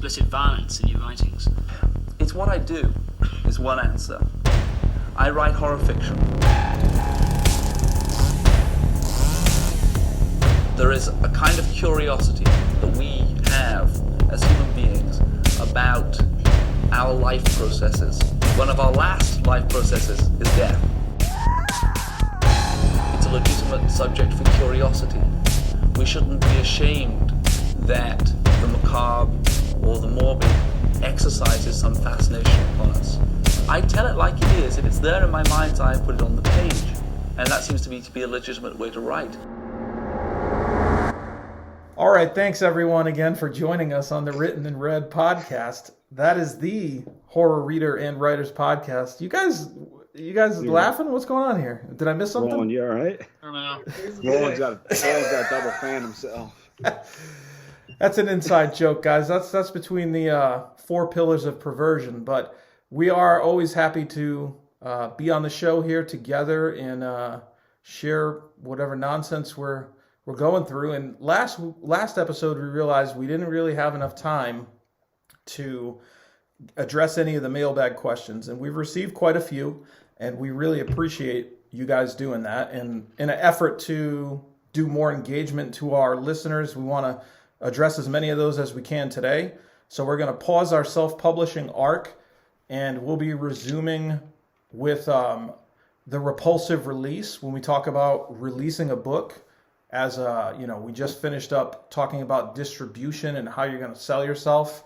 explicit violence in your writings? It's what I do, is one answer. I write horror fiction. There is a kind of curiosity that we have as human beings about our life processes. One of our last life processes is death. It's a legitimate subject for curiosity. We shouldn't be ashamed that the macabre or the morbid exercises some fascination upon us. I tell it like it is. If it's there in my mind's eye, I put it on the page. And that seems to me to be a legitimate way to write. All right, thanks everyone again for joining us on the Written and Read podcast. That is the Horror Reader and Writers podcast. You guys laughing? What's going on here? Did I miss something? Roland, you all right? I don't know. Roland's got a double fan himself. That's an inside joke, guys. That's between the four pillars of perversion. But we are always happy to be on the show here together and share whatever nonsense we're going through. And last episode, we realized we didn't really have enough time to address any of the mailbag questions, and we've received quite a few, and we really appreciate you guys doing that. And in an effort to do more engagement to our listeners, we want to address as many of those as we can today. So we're going to pause our self-publishing arc, and we'll be resuming with the repulsive release when we talk about releasing a book. As we just finished up talking about distribution and how you're going to sell yourself.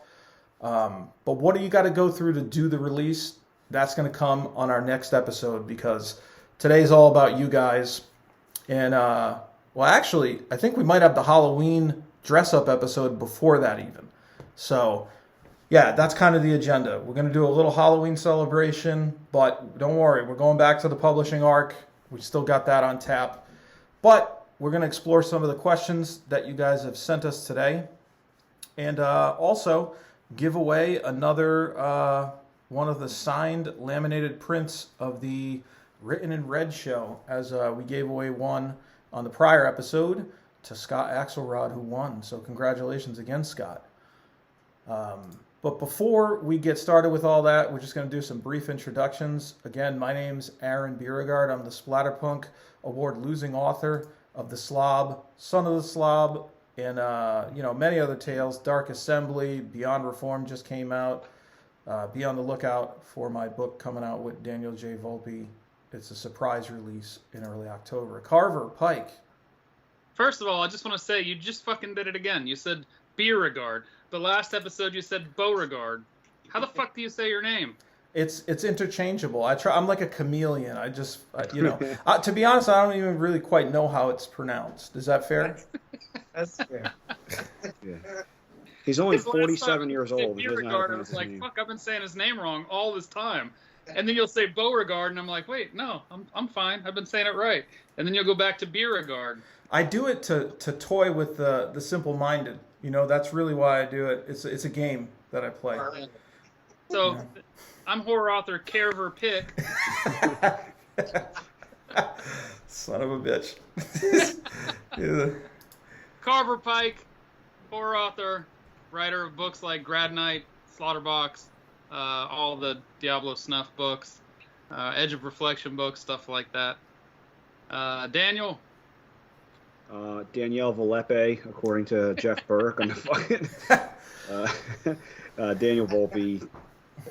But what do you got to go through to do the release? That's going to come on our next episode, because today's all about you guys. And, actually, I think we might have the Halloween dress-up episode before that even. So, yeah, that's kind of the agenda. We're going to do a little Halloween celebration, but don't worry, we're going back to the publishing arc. We still got that on tap. But we're going to explore some of the questions that you guys have sent us today, and also give away another one of the signed laminated prints of the Written and Read show, as we gave away one on the prior episode to Scott Axelrod, who won. So congratulations again, Scott. But before we get started with all that, we're just going to do some brief introductions. Again, my name's Aaron Beauregard. I'm the Splatterpunk Award-losing author of The Slob, Son of the Slob, and many other tales. Dark Assembly, Beyond Reform just came out. Be on the lookout for my book coming out with Daniel J. Volpe. It's a surprise release in early October. Carver, Pike. First of all, I just want to say you just fucking did it again. You said Beauregard. The last episode you said Beauregard. How the fuck do you say your name? It's interchangeable. I'm like a chameleon. To be honest, I don't even really quite know how it's pronounced. Is that fair? That's fair. Yeah. He's only 47 years old. Beauregard, I was like, fuck, I've been saying his name wrong all this time. And then you'll say Beauregard, and I'm like, wait, no, I'm fine. I've been saying it right. And then you'll go back to Beauregard. I do it to toy with the simple-minded. That's really why I do it. It's a game that I play. So, yeah. I'm horror author Carver Pick. Son of a bitch. Yeah. Carver Pike, horror author, writer of books like Grad Night, Slaughterbox, all the Diablo Snuff books, Edge of Reflection books, stuff like that. Daniel. Danielle Volpe, according to Jeff Burke on the fucking Daniel Volpe,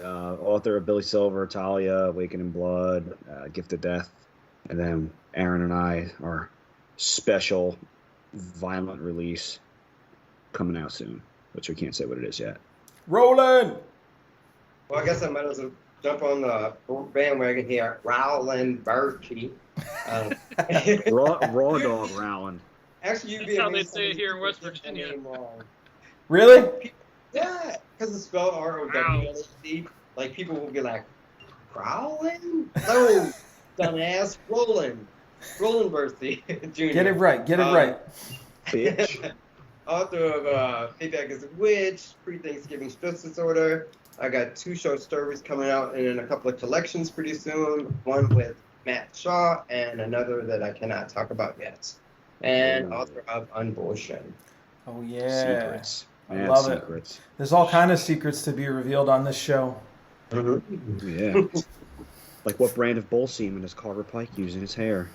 author of Billy Silver, Talia, Awakening Blood, Gift of Death, and then Aaron and I, our special violent release coming out soon, which we can't say what it is yet. Roland! Well, I guess I might as well jump on the bandwagon here. Rowland Berkey. Raw dog Rowland. Actually, you'd be That's how they amazed say it here in West get the Virginia. name wrong. Really? Yeah, because it's spelled R-O-W-L-E-D. Like, people will be like, Rowland? No, dumbass, Roland Berthy Jr. Get it right. Bitch. Author of Mailbag is a Witch, Pre-Thanksgiving Stress Disorder. I got 2 short stories coming out and a couple of collections pretty soon. One with Matt Shaw and another that I cannot talk about yet. And author of Unbortion. Oh, yeah. Secrets. Mad love secrets. it. There's all kind of secrets to be revealed on this show. Yeah. Like what brand of bull semen does Carver Pike use in his hair?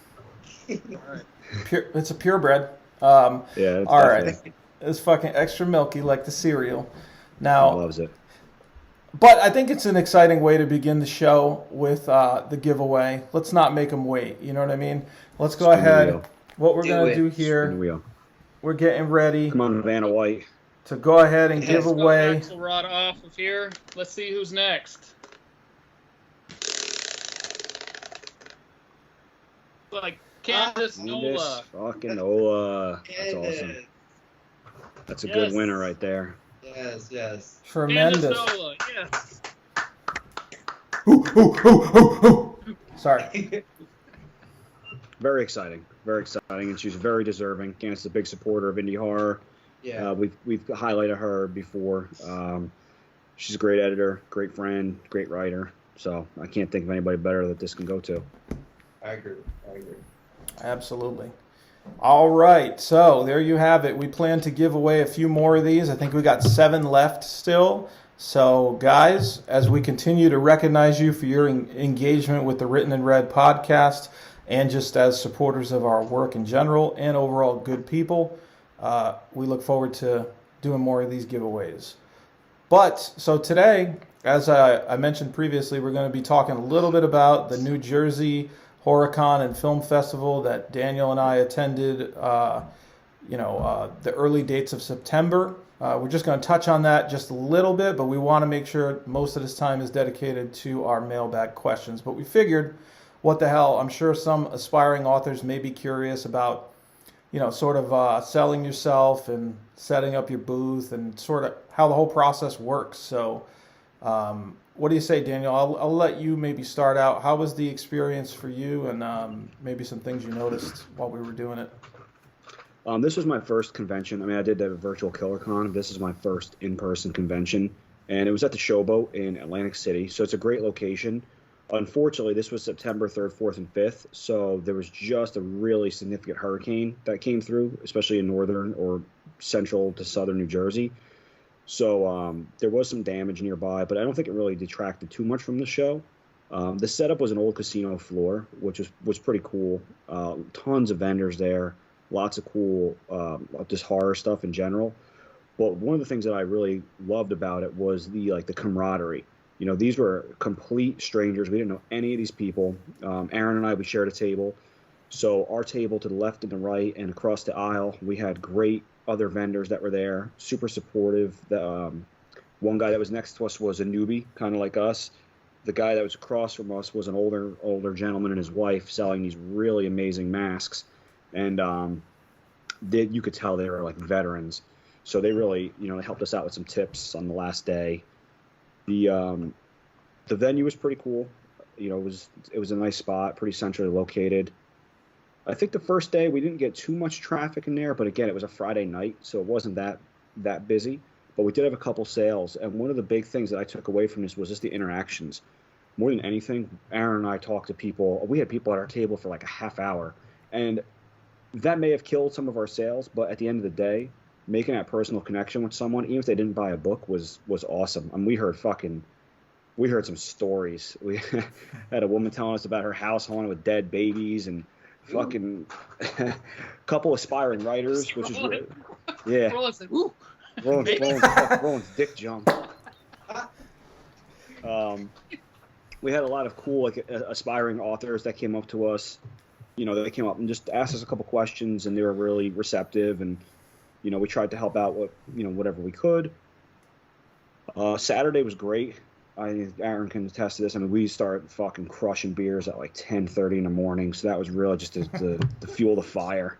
It's a purebred. Yeah, it's All definitely. right. It's fucking extra milky like the cereal. He Now, loves it. but I think it's an exciting way to begin the show with the giveaway. Let's not make them wait. You know what I mean? Let's go Spin the ahead. wheel. What we're Do going to it. do Spin the here, wheel. we're getting ready Come on, Vanna White. to go ahead and give Let's go away. Axelrod off of here. Let's see who's next. Like Candace Nola. Fucking Nola. That's awesome. That's a good Yes. winner right there. Yes, yes. Tremendous. Candace Nola, yes. Sorry. Very exciting. Very exciting. And she's very deserving. Candace is a big supporter of indie horror. Yeah. We've highlighted her before. She's a great editor, great friend, great writer. So I can't think of anybody better that this can go to. I agree. Absolutely. All right, so there you have it. We plan to give away a few more of these. I think we got 7 left still. So, guys, as we continue to recognize you for your engagement with the Written and Read podcast and just as supporters of our work in general and overall good people, we look forward to doing more of these giveaways. But, so today, as I mentioned previously, we're going to be talking a little bit about the New Jersey HorrorCon and Film Festival that Daniel and I attended, the early dates of September. We're just going to touch on that just a little bit, but we want to make sure most of this time is dedicated to our mailbag questions. But we figured, what the hell, I'm sure some aspiring authors may be curious about, sort of selling yourself and setting up your booth and sort of how the whole process works. So, what do you say, Daniel? I'll let you maybe start out. How was the experience for you, and maybe some things you noticed while we were doing it? This was my first convention. I mean, I did the virtual KillerCon. This is my first in-person convention, and it was at the Showboat in Atlantic City. So it's a great location. Unfortunately, this was September 3rd, 4th, and 5th, so there was just a really significant hurricane that came through, especially in northern or central to southern New Jersey. So there was some damage nearby, but I don't think it really detracted too much from the show. The setup was an old casino floor, which was pretty cool. Tons of vendors there, lots of cool just horror stuff in general. But one of the things that I really loved about it was the camaraderie. These were complete strangers. We didn't know any of these people. Aaron and I, we shared a table. So our table to the left and the right and across the aisle, we had great other vendors that were there, super supportive. The one guy that was next to us was a newbie, kind of like us. The guy that was across from us was an older gentleman and his wife selling these really amazing masks, and you could tell they were like veterans. So they really, they helped us out with some tips on the last day. The venue was pretty cool. It was a nice spot, pretty centrally located. I think the first day we didn't get too much traffic in there, but again, it was a Friday night, so it wasn't that busy. But we did have a couple sales, and one of the big things that I took away from this was just the interactions. More than anything, Aaron and I talked to people. We had people at our table for like a half hour, and that may have killed some of our sales, but at the end of the day, making that personal connection with someone, even if they didn't buy a book, was awesome. I mean, we heard some stories. We had a woman telling us about her house haunted with dead babies and fucking couple aspiring writers, which is really, yeah. Roland's like, woo. Roland's dick jump. We had a lot of cool aspiring authors that came up to us. They came up and just asked us a couple questions, and they were really receptive, and we tried to help out whatever we could. Saturday was great. Aaron can attest to this. I mean, we started fucking crushing beers at like 10:30 in the morning, so that was really just to fuel the fire.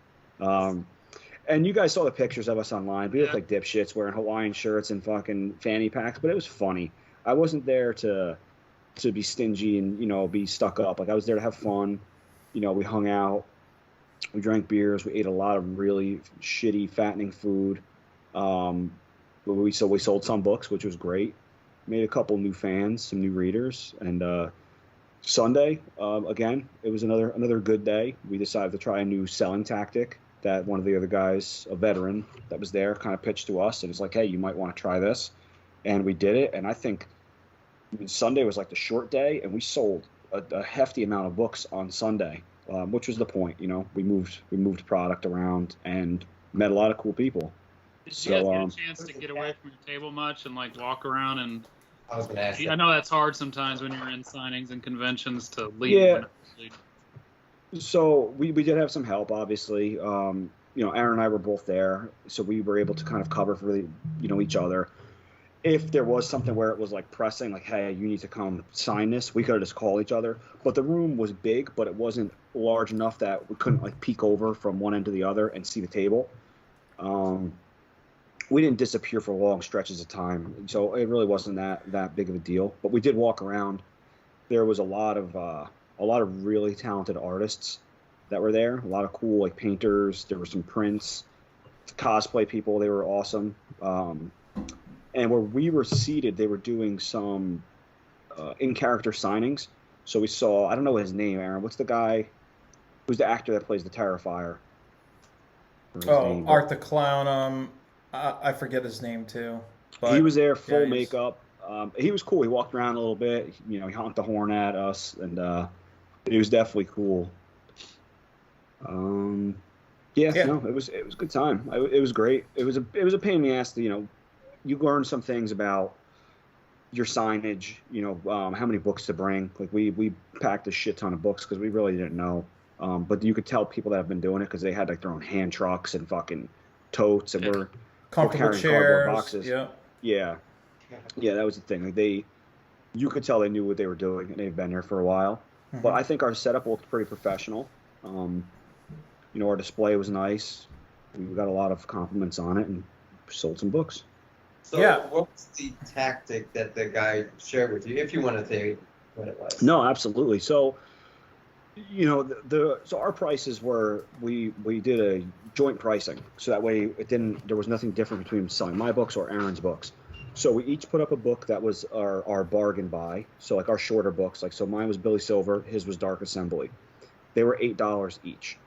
And you guys saw the pictures of us online. We looked like dipshits wearing Hawaiian shirts and fucking fanny packs, but it was funny. I wasn't there to be stingy and be stuck up. Like, I was there to have fun. We hung out, we drank beers, we ate a lot of really shitty, fattening food. We sold some books, which was great. Made a couple new fans, some new readers, and Sunday, again, it was another good day. We decided to try a new selling tactic that one of the other guys, a veteran that was there, kind of pitched to us, and it's like, hey, you might want to try this, and we did it. And I think Sunday was like the short day, and we sold a hefty amount of books on Sunday, which was the point. You know, we moved product around and met a lot of cool people. Did you guys get a chance to get away from your table much and like walk around and? I was going to ask that. I know that's hard sometimes when you're in signings and conventions to leave. Yeah. So we did have some help, obviously. You know, Aaron and I were both there, so we were able to kind of cover for each other. If there was something where it was like pressing, like, hey, you need to come sign this, we could have just called each other. But the room was big, but it wasn't large enough that we couldn't like peek over from one end to the other and see the table. We didn't disappear for long stretches of time, so it really wasn't that big of a deal. But we did walk around. There was a lot of really talented artists that were there. A lot of cool like painters. There were some prints, cosplay people. They were awesome. And where we were seated, they were doing some in-character signings. So we saw, I don't know his name, Aaron. What's the guy? Who's the actor that plays the Terrifier? Art the Clown. I forget his name too. But he was there, full makeup. He was cool. He walked around a little bit. You know, he honked the horn at us, and it was definitely cool. No, it was a good time. It was great. It was a pain in the ass. You learn some things about your signage. How many books to bring. Like we packed a shit ton of books because we really didn't know. But you could tell people that have been doing it because they had like their own hand trucks and fucking totes, and we're comfortable carrying chairs. cardboard boxes. Yeah, that was the thing. Like you could tell they knew what they were doing, and they've been here for a while. Mm-hmm. But I think our setup looked pretty professional. Our display was nice. We got a lot of compliments on it, and sold some books. So what was the tactic that the guy shared with you, if you want to say what it was? No, absolutely. So, so our prices were, we did a joint pricing. So that way there was nothing different between selling my books or Aaron's books. So we each put up a book that was our bargain buy. So like our shorter books, so mine was Billy Silver, his was Dark Assembly. They were $8 each.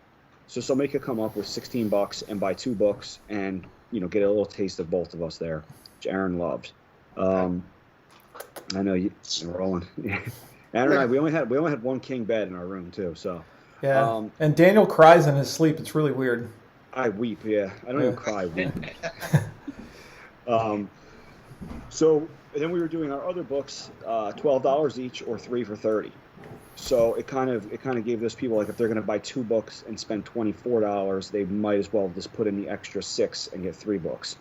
So somebody could come up with $16 and buy 2 books and, get a little taste of both of us there, which Aaron loved. I know you're rolling. Aaron and I, we only had one king bed in our room too. So and Daniel cries in his sleep. It's really weird. I weep. Yeah, I don't even cry. I weep. So then we were doing our other books, $12 each or 3 for $30. So it kind of gave those people, like, if they're going to buy 2 books and spend $24, they might as well just put in the extra 6 and get 3 books.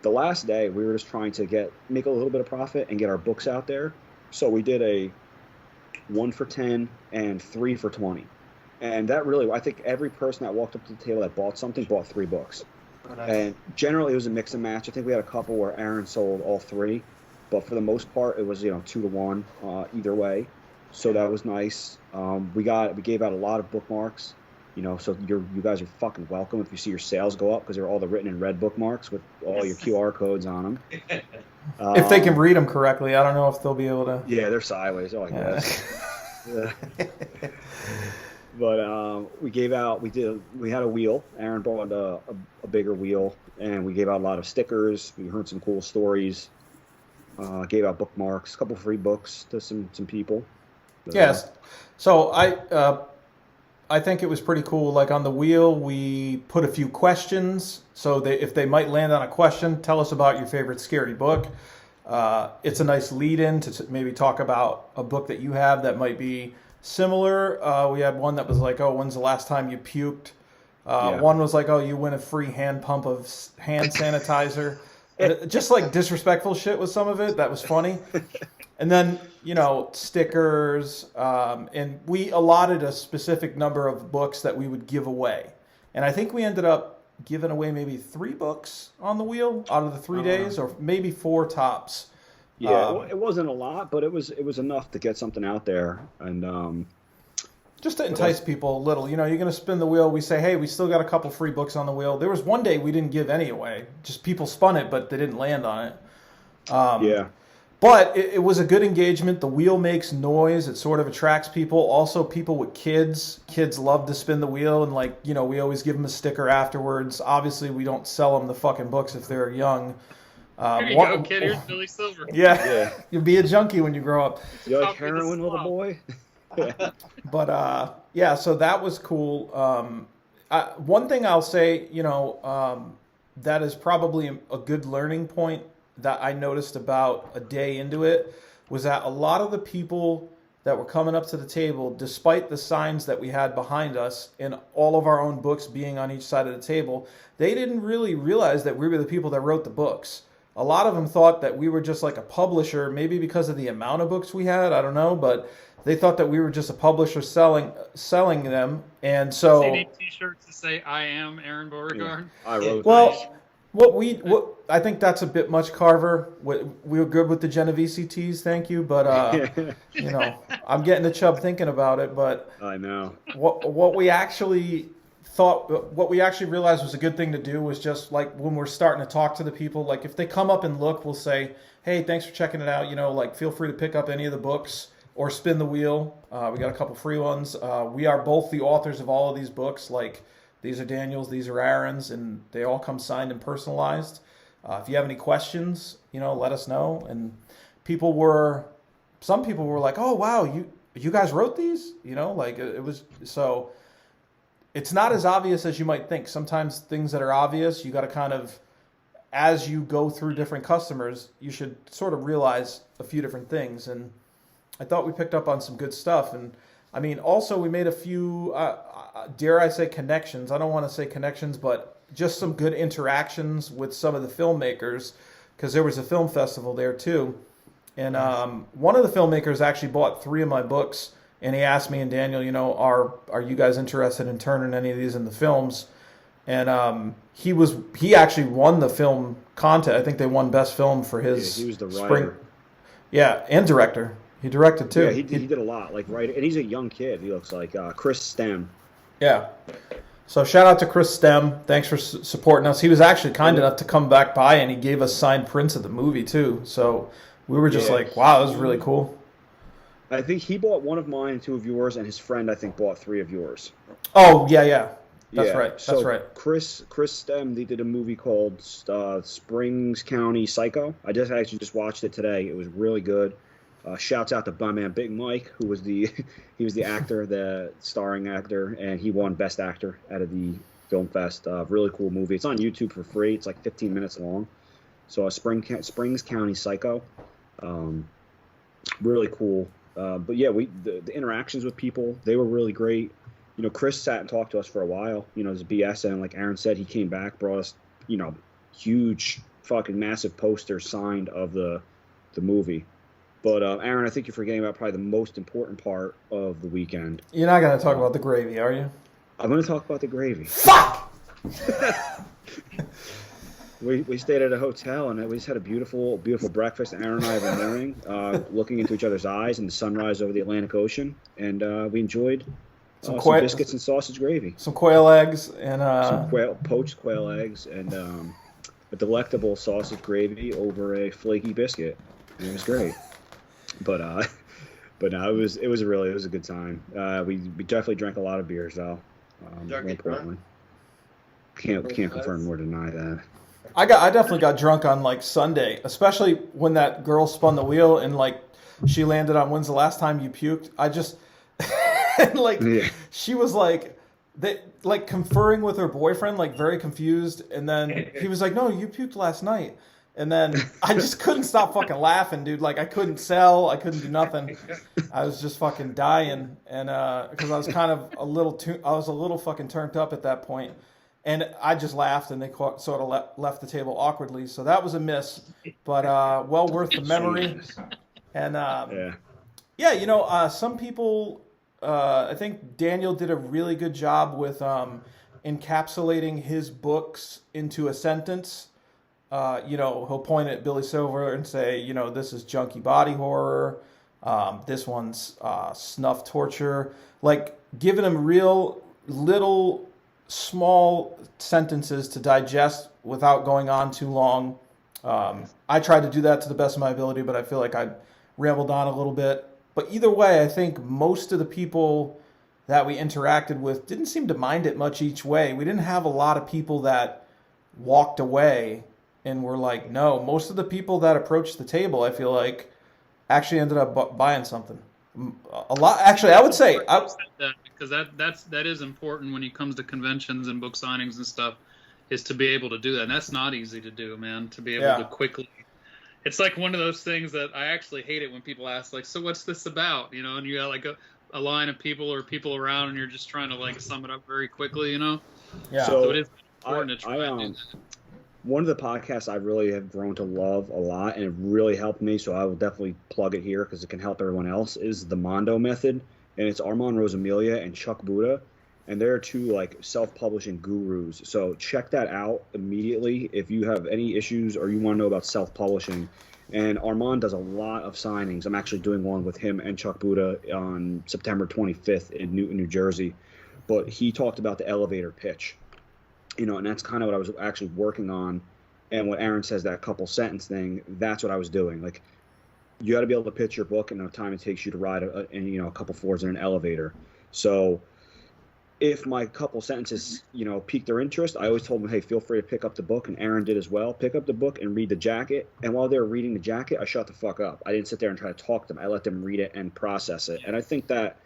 The last day, we were just trying to make a little bit of profit and get our books out there. So we did a 1 for 10 and 3 for 20. And that really, I think every person that walked up to the table that bought something bought 3 books. Oh, nice. And generally it was a mix and match. I think we had a couple where Aaron sold all 3, but for the most part it was 2 to 1 either way. So that was nice. We gave out a lot of bookmarks. So you guys are fucking welcome if you see your sales go up, because they're all the written in red bookmarks with all your QR codes on them. If they can read them correctly, I don't know if they'll be able to. Yeah, they're sideways. Oh, I guess. But we had a wheel. Aaron bought a bigger wheel, and we gave out a lot of stickers. We heard some cool stories. Gave out bookmarks, a couple free books to some people. Yes. So I think it was pretty cool. Like on the wheel, we put a few questions. So if they might land on a question, tell us about your favorite scary book. It's a nice lead-in to maybe talk about a book that you have that might be similar. We had one that was like, oh, when's the last time you puked? One was like, oh, you win a free hand pump of hand sanitizer. Just like disrespectful shit with some of it. That was funny. And then, stickers. And we allotted a specific number of books that we would give away. And I think we ended up giving away maybe 3 books on the wheel out of the 3 days, or maybe 4 tops. Yeah, it wasn't a lot, but it was enough to get something out there. And just to entice people a little. You're going to spin the wheel. We say, hey, we still got a couple free books on the wheel. There was one day we didn't give any away. Just people spun it, but they didn't land on it. But it was a good engagement. The wheel makes noise. It sort of attracts people. Also, people with kids. Kids love to spin the wheel, and like, you know, we always give them a sticker afterwards. Obviously, we don't sell them the fucking books if they're young. Here you go, kid. Here's Billy Silver. Yeah. You'll be a junkie when you grow up. You like heroin, little boy? But yeah, so that was cool. One thing I'll say, you know, that is probably a good learning point that I noticed about a day into it was that a lot of the people that were coming up to the table, despite the signs that we had behind us and all of our own books being on each side of the table, they didn't really realize that we were the people that wrote the books. A lot of them thought that we were just like a publisher, maybe because of the amount of books we had, I don't know, but they thought that we were just a publisher selling them. And so CD t-shirts to say I am Aaron Beauregard. I wrote well, what I think that's a bit much, Carver. We were good with the Genovese teas, thank you, but you know, I'm getting the chub thinking about it. But I know what we actually thought, what we actually realized was a good thing to do was just like when we're starting to talk to the people, like if they come up and look, we'll say, hey, thanks for checking it out. You know, like feel free to pick up any of the books or spin the wheel. We got a couple free ones. We are both the authors of all of these books. Like, these are Daniel's, these are Aaron's, and they all come signed and personalized. If you have any questions, you know, let us know. And some people were like, oh, wow, you guys wrote these? You know, like it was, so it's not as obvious as you might think. Sometimes things that are obvious, you got to kind of, as you go through different customers, you should sort of realize a few different things. And I thought we picked up on some good stuff. And I mean, also we made a few, dare I say connections. I don't want to say connections, but just some good interactions with some of the filmmakers, because there was a film festival there too. And one of the filmmakers actually bought 3 of my books, and he asked me and Daniel, you know, are you guys interested in turning any of these into films? And he actually won the film contest. I think they won best film for his he was the writer. spring. Yeah, and director. He directed too. Yeah, he did a lot. Like, right, and he's a young kid. He looks like Chris Stem. Yeah. So shout out to Chris Stem. Thanks for supporting us. He was actually kind enough to come back by, and he gave us signed prints of the movie too. So we were just like, wow, that was really cool. I think he bought one of mine and 2 of yours, and his friend, I think, bought 3 of yours. Oh, yeah. That's right. That's right. Chris Stem, they did a movie called Springs County Psycho. I just watched it today. It was really good. Shouts out to my man Big Mike, who was he was the actor, the starring actor, and he won Best Actor out of the Film Fest. Really cool movie. It's on YouTube for free. It's like 15 minutes long. So Springs County Psycho, really cool. But yeah, the interactions with people, they were really great. You know, Chris sat and talked to us for a while. You know, it was BS, and like Aaron said, he came back, brought us, you know, huge fucking massive posters signed of the movie. But Aaron, I think you're forgetting about probably the most important part of the weekend. You're not going to talk about the gravy, are you? I'm going to talk about the gravy. Fuck! We stayed at a hotel, and we just had a beautiful breakfast. Aaron and I every morning, looking into each other's eyes and the sunrise over the Atlantic Ocean. And we enjoyed some biscuits and sausage gravy. Some quail eggs and... poached quail eggs and a delectable sausage gravy over a flaky biscuit. And it was great. But no, it was a good time. We definitely drank a lot of beers though. Can't confirm nor deny that. I definitely got drunk on like Sunday, especially when that girl spun the wheel and like she landed on when's the last time you puked. I just She was like conferring with her boyfriend, like very confused, and then he was like, "No, you puked last night." And then I just couldn't stop fucking laughing, dude. Like, I couldn't sell. I couldn't do nothing. I was just fucking dying. And because I was kind of a little fucking turned up at that point. And I just laughed, and they sort of left the table awkwardly. So that was a miss. But well worth the memory. And yeah, you know, some people, I think Daniel did a really good job with encapsulating his books into a sentence. You know, he'll point at Billy Silver and say, you know, this is junkie body horror. This one's snuff torture. Like, giving him real little small sentences to digest without going on too long. I tried to do that to the best of my ability, but I feel like I rambled on a little bit. But either way, I think most of the people that we interacted with didn't seem to mind it much each way. We didn't have a lot of people that walked away and were like, no. Most of the people that approached the table, I feel like, actually ended up buying something. A lot, actually, I would say. Because that is important when it comes to conventions and book signings and stuff, is to be able to do that. And that's not easy to do, man, to be able to quickly. It's like one of those things that I actually hate it when people ask, like, so what's this about? You know, and you got like a line of people or people around and you're just trying to like sum it up very quickly, you know? Yeah. So it is important to try and do that. One of the podcasts I really have grown to love a lot, and it really helped me, so I will definitely plug it here because it can help everyone else, is the Mondo Method. And it's Armand Rosamilia and Chuck Buda. And they're two like self-publishing gurus. So check that out immediately if you have any issues or you want to know about self-publishing. And Armand does a lot of signings. I'm actually doing one with him and Chuck Buda on September 25th in Newton, New Jersey. But he talked about the elevator pitch. You know, and that's kind of what I was actually working on. And when Aaron says that couple sentence thing, that's what I was doing. Like, you got to be able to pitch your book in the time it takes you to ride a couple floors in an elevator. So if my couple sentences, piqued their interest, I always told them, hey, feel free to pick up the book, and Aaron did as well. Pick up the book and read the jacket. And while they were reading the jacket, I shut the fuck up. I didn't sit there and try to talk to them. I let them read it and process it. And I think that,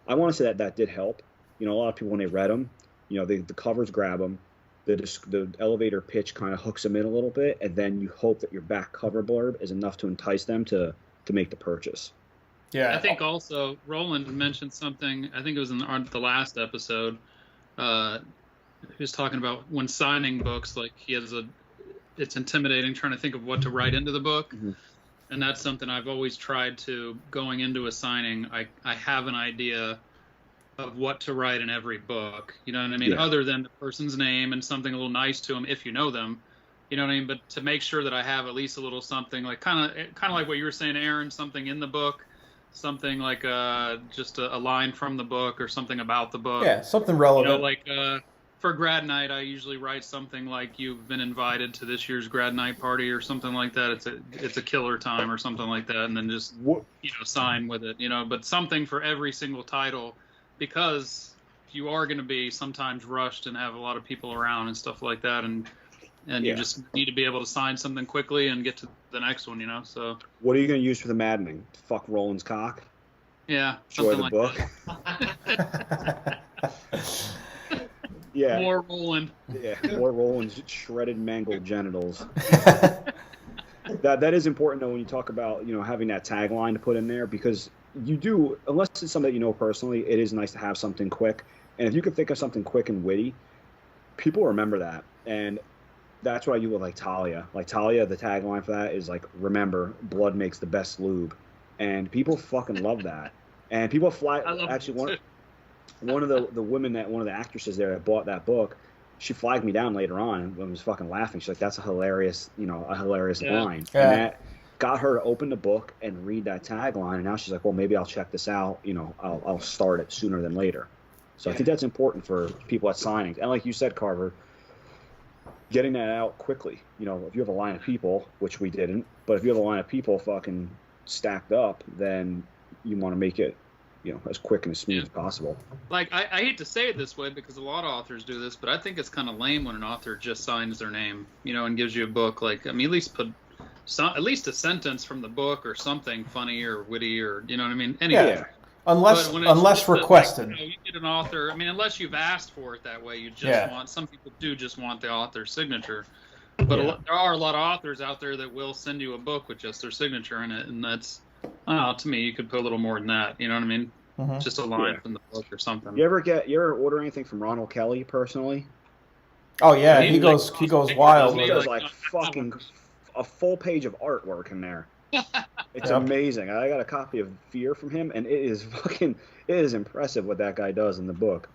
I want to say that did help. A lot of people, when they read them, the covers grab them. The elevator pitch kind of hooks them in a little bit, and then you hope that your back cover blurb is enough to entice them to make the purchase. Yeah, I think also Roland mentioned something. I think it was on the last episode. He was talking about when signing books, like it's intimidating trying to think of what to write into the book, and that's something I've always tried to. Going into a signing, I have an idea of what to write in every book, you know what I mean? Yeah. Other than the person's name and something a little nice to them, if you know them, you know what I mean? But to make sure that I have at least a little something, like kind of like what you were saying, Aaron, something in the book, something like just a line from the book or something about the book. Yeah, something relevant. Like for grad night, I usually write something like you've been invited to this year's grad night party or something like that. It's a killer time or something like that, and then just sign with it, But something for every single title. Because you are going to be sometimes rushed and have a lot of people around and stuff like that, and you just need to be able to sign something quickly and get to the next one, So what are you going to use for the maddening? Fuck Roland's cock? Yeah, enjoy something the like book. Yeah, more Roland. Yeah, more Roland's shredded, mangled genitals. That is important though when you talk about having that tagline to put in there, because you do, unless it's something that you know personally, it is nice to have something quick. And if you can think of something quick and witty, people remember that. And that's what I do with like Talia. Like Talia, the tagline for that is like, remember, blood makes the best lube. And people fucking love that. And people fly. Actually, one of the women one of the actresses there that bought that book, she flagged me down later on and was fucking laughing. She's like, "That's a hilarious, line." Yeah. And that got her to open the book and read that tagline. And now she's like, "Well, maybe I'll check this out. I'll start it sooner than later." So I think that's important for people at signings. And like you said, Carver, getting that out quickly. If you have a line of people, which we didn't, but if you have a line of people fucking stacked up, then you want to make it, as quick and as smooth as possible. Like, I hate to say it this way because a lot of authors do this, but I think it's kind of lame when an author just signs their name, and gives you a book. Like, I mean, at least put at least a sentence from the book or something funny or witty or, you know what I mean? Anyway. Yeah. Unless requested. You get an author, I mean, unless you've asked for it that way, you just want, some people do just want the author's signature. But there are a lot of authors out there that will send you a book with just their signature in it, and that's, I don't know, to me, you could put a little more than that, you know what I mean? Mm-hmm. Just a line from the book or something. You ever order anything from Ronald Kelly personally? Oh yeah, he goes wild. He does like fucking a full page of artwork in there. It's amazing. I got a copy of Fear from him, and it is impressive what that guy does in the book.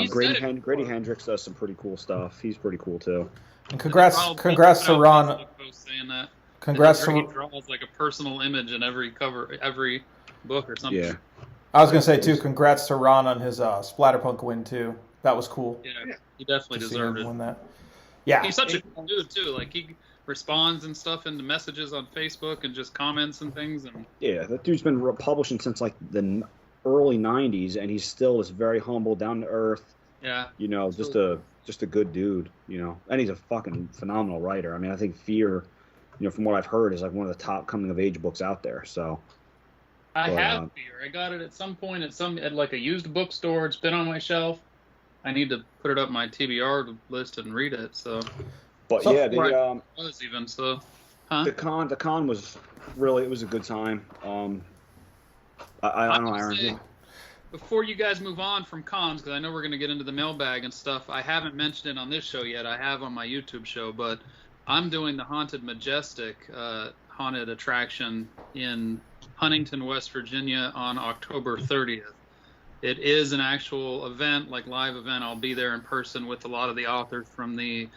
Grady Hendrix does some pretty cool stuff. He's pretty cool too. And congrats to Ron. Congrats to he draws like a personal image in every cover, every book or something. Yeah. I was gonna say too, congrats to Ron on his Splatterpunk win too. That was cool. Yeah, he definitely deserved it. Win that. Yeah, he's such a cool dude too. Like responds and stuff into messages on Facebook and just comments and things. And Yeah, that dude's been publishing since like the early '90s, and he's still this very humble, down to earth. yeah, You know, just a good dude. You know, and he's a fucking phenomenal writer. I mean, I think Fear, you know, from what I've heard, is like one of the top coming of age books out there. So I have Fear. I got it at some point at like a used bookstore. It's been on my shelf. I need to put it up my TBR list and read it. So, but yeah, the con was really, it was a good time. I don't know, Aaron. Before you guys move on from cons, because I know we're going to get into the mailbag and stuff, I haven't mentioned it on this show yet. I have on my YouTube show, but I'm doing the Haunted Majestic haunted attraction in Huntington, West Virginia on October 30th. It is an actual event, like live event. I'll be there in person with a lot of the authors from the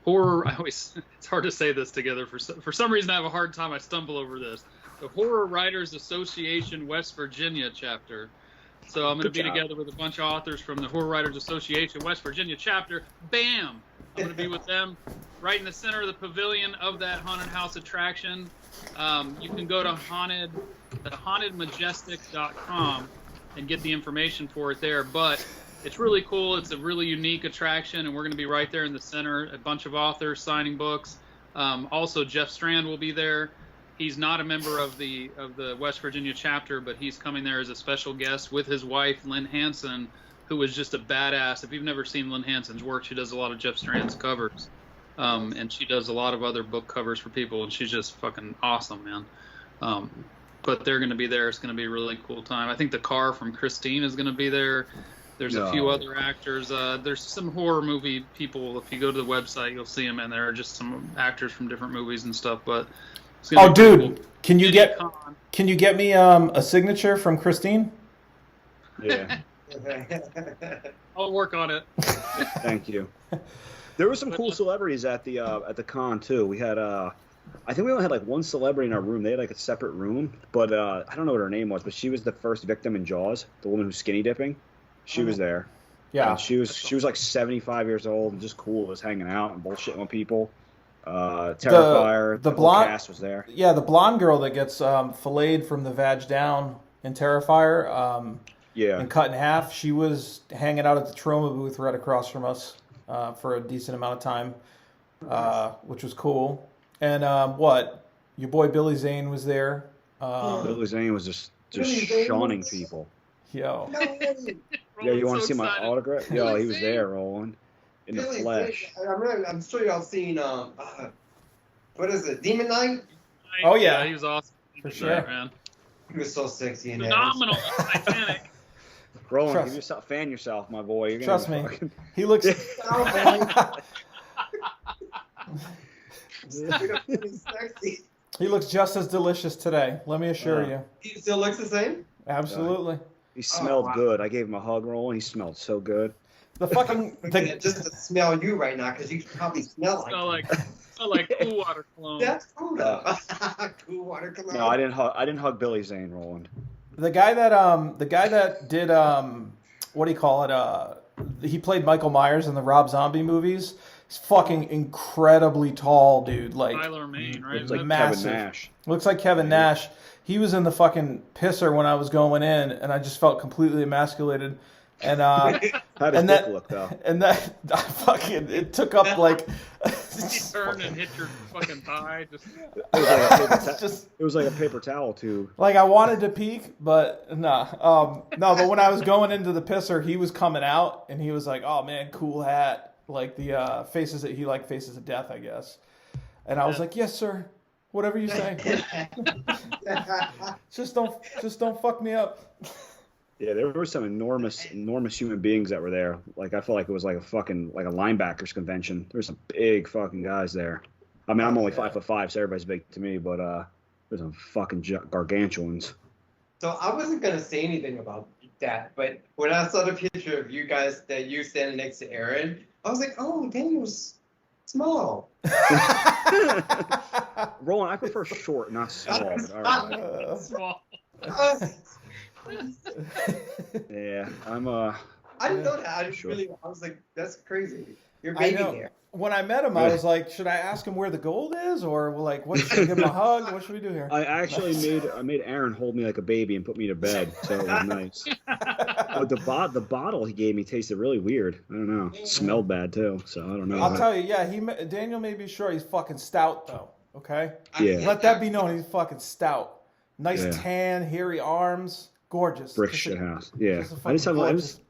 horror. It's hard to say this together. For some reason, I have a hard time. I stumble over this. The Horror Writers Association West Virginia chapter. So I'm going to be together with a bunch of authors from the Horror Writers Association West Virginia chapter. Bam! I'm going to be with them right in the center of the pavilion of that haunted house attraction. You can go to hauntedmajestic.com and get the information for it there. But it's really cool. It's a really unique attraction, and we're going to be right there in the center. A bunch of authors signing books. Also, Jeff Strand will be there. He's not a member of the West Virginia chapter, but he's coming there as a special guest with his wife, Lynn Hanson, who is just a badass. If you've never seen Lynn Hanson's work, she does a lot of Jeff Strand's covers. And she does a lot of other book covers for people, and she's just fucking awesome, man. But they're going to be there. It's going to be a really cool time. I think the car from Christine is going to be there. There's a few other actors. There's some horror movie people. If you go to the website, you'll see them in there. Just some actors from different movies and stuff. But oh, dude, cool. Can you get me a signature from Christine? Yeah. I'll work on it. Thank you. There were some cool celebrities at the con too. We had I think we only had like one celebrity in our room. They had like a separate room, but I don't know what her name was. But she was the first victim in Jaws, the woman who's skinny dipping. She was there. Yeah. And she was like 75 years old and just cool, just hanging out and bullshitting with people. Terrifier, the blonde cast was there. Yeah, the blonde girl that gets filleted from the vag down in Terrifier. And cut in half. She was hanging out at the Troma booth right across from us for a decent amount of time, which was cool. And your boy Billy Zane was there. Billy Zane was just shawning people. Yo. Yeah, you want to see my autograph? Yo, he was there, Roland, in the flesh. I'm sure y'all seen what is it, Demon Knight? Oh yeah, he was awesome for sure, man. He was so sexy in that. Phenomenal, Titanic. Roland, fan yourself, my boy. You're Trust me. He looks. Sexy. He looks just as delicious today. Let me assure you. He still looks the same. Absolutely. He smelled good. I gave him a hug, Roland. He smelled so good. The fucking just to smell you right now, because you probably smell like cool water cologne. That's cool though. Cool water cologne. No, I didn't hug Billy Zane, Roland. The guy that did what do you call it? He played Michael Myers in the Rob Zombie movies. He's fucking incredibly tall, dude. Like Tyler Mane, right? Looks like massive. Kevin Nash. Looks like Kevin Nash. He was in the fucking pisser when I was going in, and I just felt completely emasculated. And how did it look though? And that it took up like. You turned and hit your fucking thigh. It was like a paper towel tube. Like I wanted to peek, but no. But when I was going into the pisser, he was coming out, and he was like, "Oh man, cool hat." Like the faces of death, I guess. And I was like, "Yes, sir. Whatever you say. just don't fuck me up." Yeah, there were some enormous human beings that were there. Like I felt like it was like a linebackers convention. There were some big fucking guys there. I mean, I'm only 5'5", so everybody's big to me, but there's some fucking gargantuans. So I wasn't gonna say anything about that, but when I saw the picture of you guys that you standing next to Aaron, I was like, oh, Daniel's small. Roland, I prefer short, not small. But all right. Small. Yeah, I'm I didn't know that. I was like, that's crazy. You're I baby know. hair. When I met him, I was like, should I ask him where the gold is, or like, what should I give him a hug? What should we do here? I actually made Aaron hold me like a baby and put me to bed, so it was nice. But the bottle he gave me tasted really weird. I don't know. It smelled bad too, so I don't know. I'll tell you, yeah, Daniel may be sure he's fucking stout though. Okay, Yeah. let that be known. He's fucking stout. Nice Yeah. tan, hairy arms, gorgeous. Brick Just shit a- house. Yeah. just a I just fucking have I gorgeous-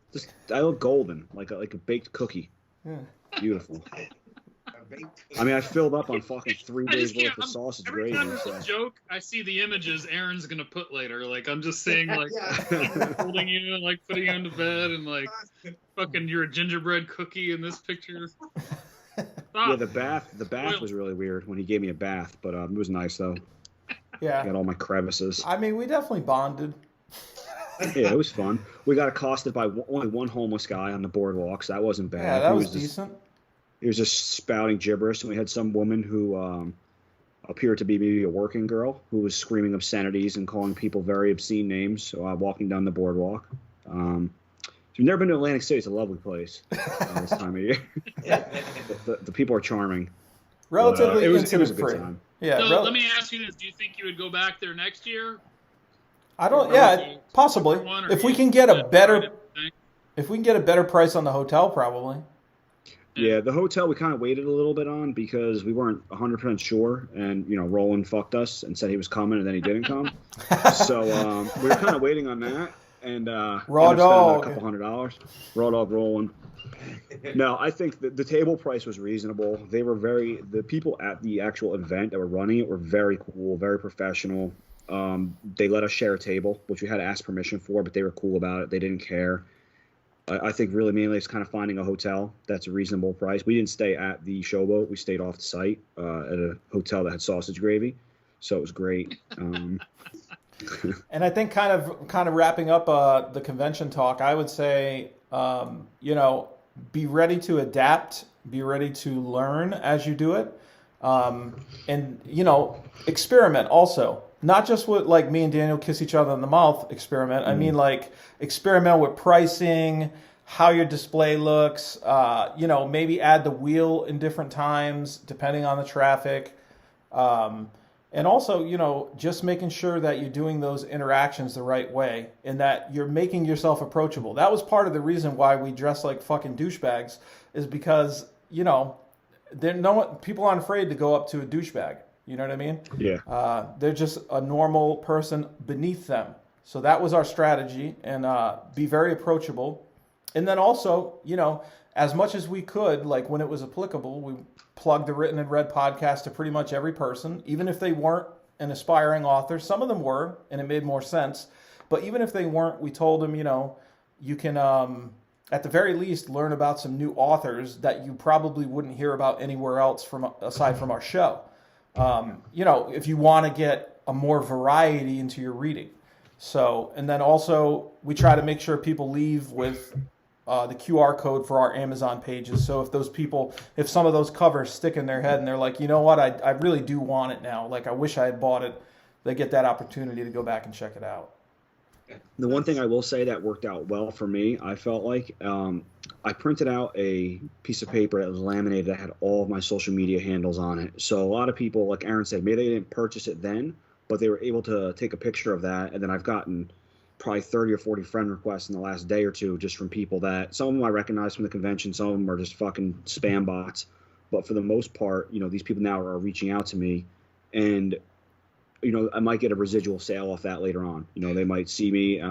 I look golden, like a baked cookie. Yeah. Beautiful. I mean, I filled up on fucking 3 I days just can't. worth of sausage Every gravy. time there's So. a joke, I see the images Aaron's gonna put later. Like I'm just seeing like holding you and like putting you into bed and like fucking you're a gingerbread cookie in this picture. Stop. Yeah, the bath was really weird when he gave me a bath, but it was nice though. Yeah. Got all my crevices. I mean, we definitely bonded. Yeah, it was fun. We got accosted by only one homeless guy on the boardwalk, so that wasn't bad. Yeah, that He was just- decent. He was just spouting gibberish, and we had some woman who appeared to be maybe a working girl who was screaming obscenities and calling people very obscene names walking down the boardwalk. So you've never been to Atlantic City. It's a lovely place this time of year. The people are charming. Relatively it was a incident good free. time. Yeah. So let me ask you this: do you think you would go back there next year? I don't. Or Yeah, would you possibly. pick one, or If do we you can get a decide better, to think? if we can get a better price on the hotel, probably. Yeah, the hotel we kind of waited a little bit on because we weren't 100% sure, and Roland fucked us and said he was coming, and then he didn't come. So we were kind of waiting on that, and Raw ended up spending about dog. a couple $100. Raw dog Roland. No, I think the table price was reasonable. The people at the actual event that were running it were very cool, very professional. They let us share a table, which we had to ask permission for, but they were cool about it. They didn't care. I think really mainly it's kind of finding a hotel that's a reasonable price. We didn't stay at the Showboat. We stayed off the site at a hotel that had sausage gravy, so it was great. And I think kind of wrapping up the convention talk, I would say, be ready to adapt, be ready to learn as you do it, and experiment also. Not just with like me and Daniel kiss each other in the mouth experiment. I mean like experiment with pricing, how your display looks. Maybe add the wheel in different times depending on the traffic. And also, just making sure that you're doing those interactions the right way and that you're making yourself approachable. That was part of the reason why we dress like fucking douchebags is because, people aren't afraid to go up to a douchebag. You know what I mean? Yeah. They're just a normal person beneath them. So that was our strategy, and be very approachable. And then also, as much as we could, like when it was applicable, we plugged the Written and Read podcast to pretty much every person, even if they weren't an aspiring author. Some of them were, and it made more sense. But even if they weren't, we told them, you can, at the very least, learn about some new authors that you probably wouldn't hear about anywhere else aside from our show. If you want to get a more variety into your reading. So, and then also we try to make sure people leave with the QR code for our Amazon pages. So if some of those covers stick in their head and they're like, you know what, I really do want it now. Like I wish I had bought it. They get that opportunity to go back and check it out. The one thing I will say that worked out well for me, I felt like, I printed out a piece of paper that was laminated that had all of my social media handles on it. So a lot of people, like Aaron said, maybe they didn't purchase it then, but they were able to take a picture of that. And then I've gotten probably 30 or 40 friend requests in the last day or two just from people that some of them I recognize from the convention, some of them are just fucking spam bots. But for the most part, these people now are reaching out to me, and I might get a residual sale off that later on. They might see me,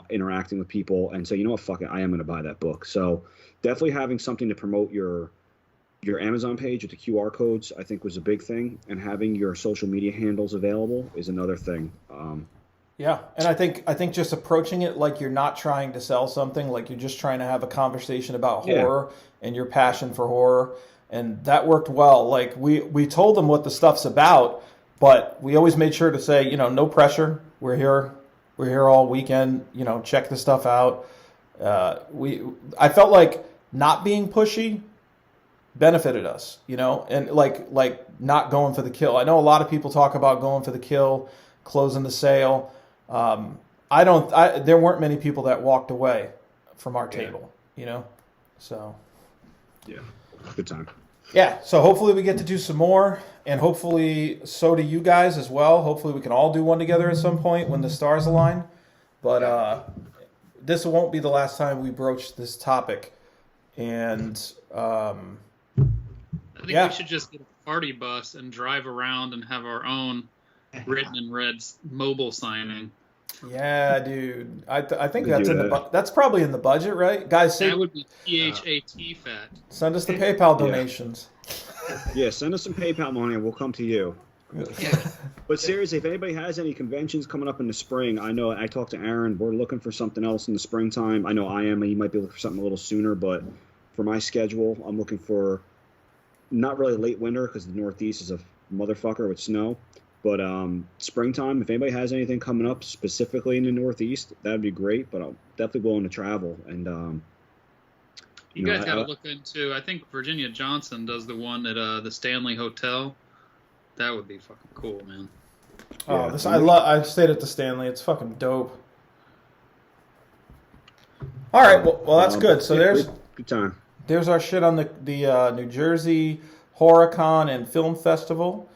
interacting with people and say, fuck it, I am going to buy that book. So definitely having something to promote your Amazon page with the QR codes, I think was a big thing. And having your social media handles available is another thing. Yeah. And I think just approaching it like you're not trying to sell something, like you're just trying to have a conversation about horror and your passion for horror. And that worked well. Like we told them what the stuff's about, but we always made sure to say, no pressure. We're here all weekend. Check the stuff out. I felt like not being pushy benefited us, and like not going for the kill. I know a lot of people talk about going for the kill, closing the sale. There weren't many people that walked away from our table, so. Yeah. Good time. Yeah, so hopefully we get to do some more, and hopefully so do you guys as well. Hopefully we can all do one together at some point when the stars align. But this won't be the last time we broach this topic. And I think yeah. we should just get a party bus and drive around and have our own written in red mobile signing. Yeah, dude. I think We that's do in that. that's probably in the budget, right? Guys, That would be PHAT fat. send us the PayPal donations. Yeah, send us some PayPal money and we'll come to you. But seriously, if anybody has any conventions coming up in the spring, I know I talked to Aaron. We're looking for something else in the springtime. I know I am. He might be looking for something a little sooner, but for my schedule, I'm looking for not really late winter because the Northeast is a motherfucker with snow. But springtime, if anybody has anything coming up specifically in the Northeast, that'd be great. But I'm definitely willing to travel. And You guys got to look into. I think Virginia Johnson does the one at the Stanley Hotel. That would be fucking cool, man. Oh, Yeah. I stayed at the Stanley. It's fucking dope. All right, well that's good. So yeah, there's good time. there's our shit on the New Jersey Horicon and Film Festival.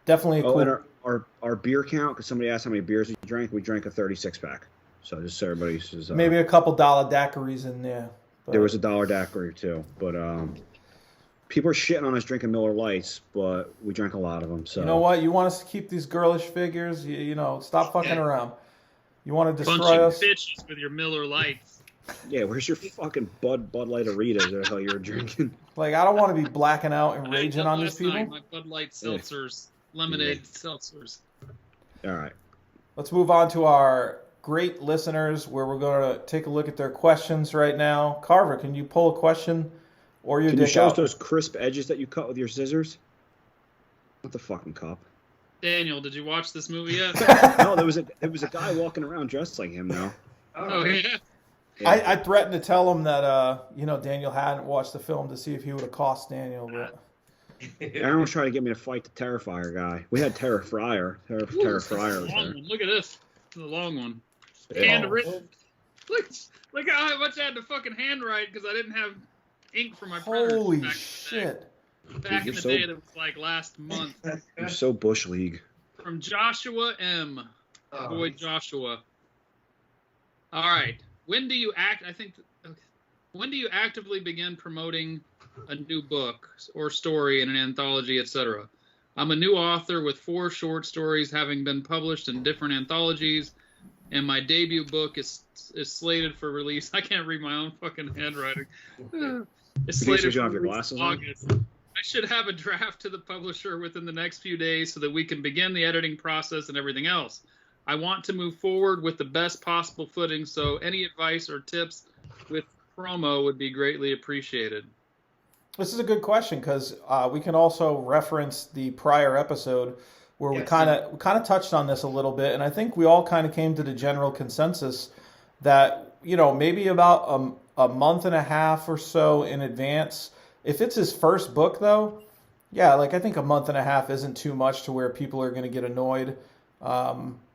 Definitely a cool. And our beer count, because somebody asked how many beers we drank. We drank a 36-pack. So just so everybody says. Maybe a couple dollar daiquiris in there. But There was a $1 daiquiri too, but people are shitting on us drinking Miller Lights, but we drank a lot of them. So you know what? You want us to keep these girlish figures? You know, stop fucking around. You want to destroy Bunch us? of bitches with your Miller Lights. Yeah, where's your fucking Bud Light Arita that the hell you're drinking? Like, I don't want to be blacking out and raging on these Last people. night, my Bud Light seltzers, lemonade seltzers. All right. Let's move on to our great listeners, where we're going to take a look at their questions right now. Carver, can you pull a question or your Can you dick show us out? those crisp edges that you cut with your scissors? What the fucking cup? Daniel, did you watch this movie yet? No, there was a guy walking around dressed like him now. Oh, yeah. I threatened to tell him that Daniel hadn't watched the film to see if he would have cost Daniel. But Aaron was trying to get me to fight the Terrifier guy. We had Terra Fryer. Terra Fryer was Long there. one. Look at this. The long one. Yeah. Handwritten. Look how much I had to fucking handwrite because I didn't have ink for my printers. holy back shit! Back You're in the so- day, that was like last month. You're so Bush League. From Joshua M. Oh, Boy Joshua. All right. When do you when do you actively begin promoting a new book or story in an anthology, etc.? I'm a new author with 4 short stories having been published in different anthologies, and my debut book is slated for release. I can't read my own fucking handwriting. It's You slated don't for have your release glasses in on? August. I should have a draft to the publisher within the next few days so that we can begin the editing process and everything else. I want to move forward with the best possible footing, so any advice or tips with promo would be greatly appreciated. This is a good question because we can also reference the prior episode where we Yes. kind of touched on this a little bit, and I think we all kind of came to the general consensus that maybe about a month and a half or so in advance. If it's his first book, though, yeah, I think a month and a half isn't too much to where people are going to get annoyed.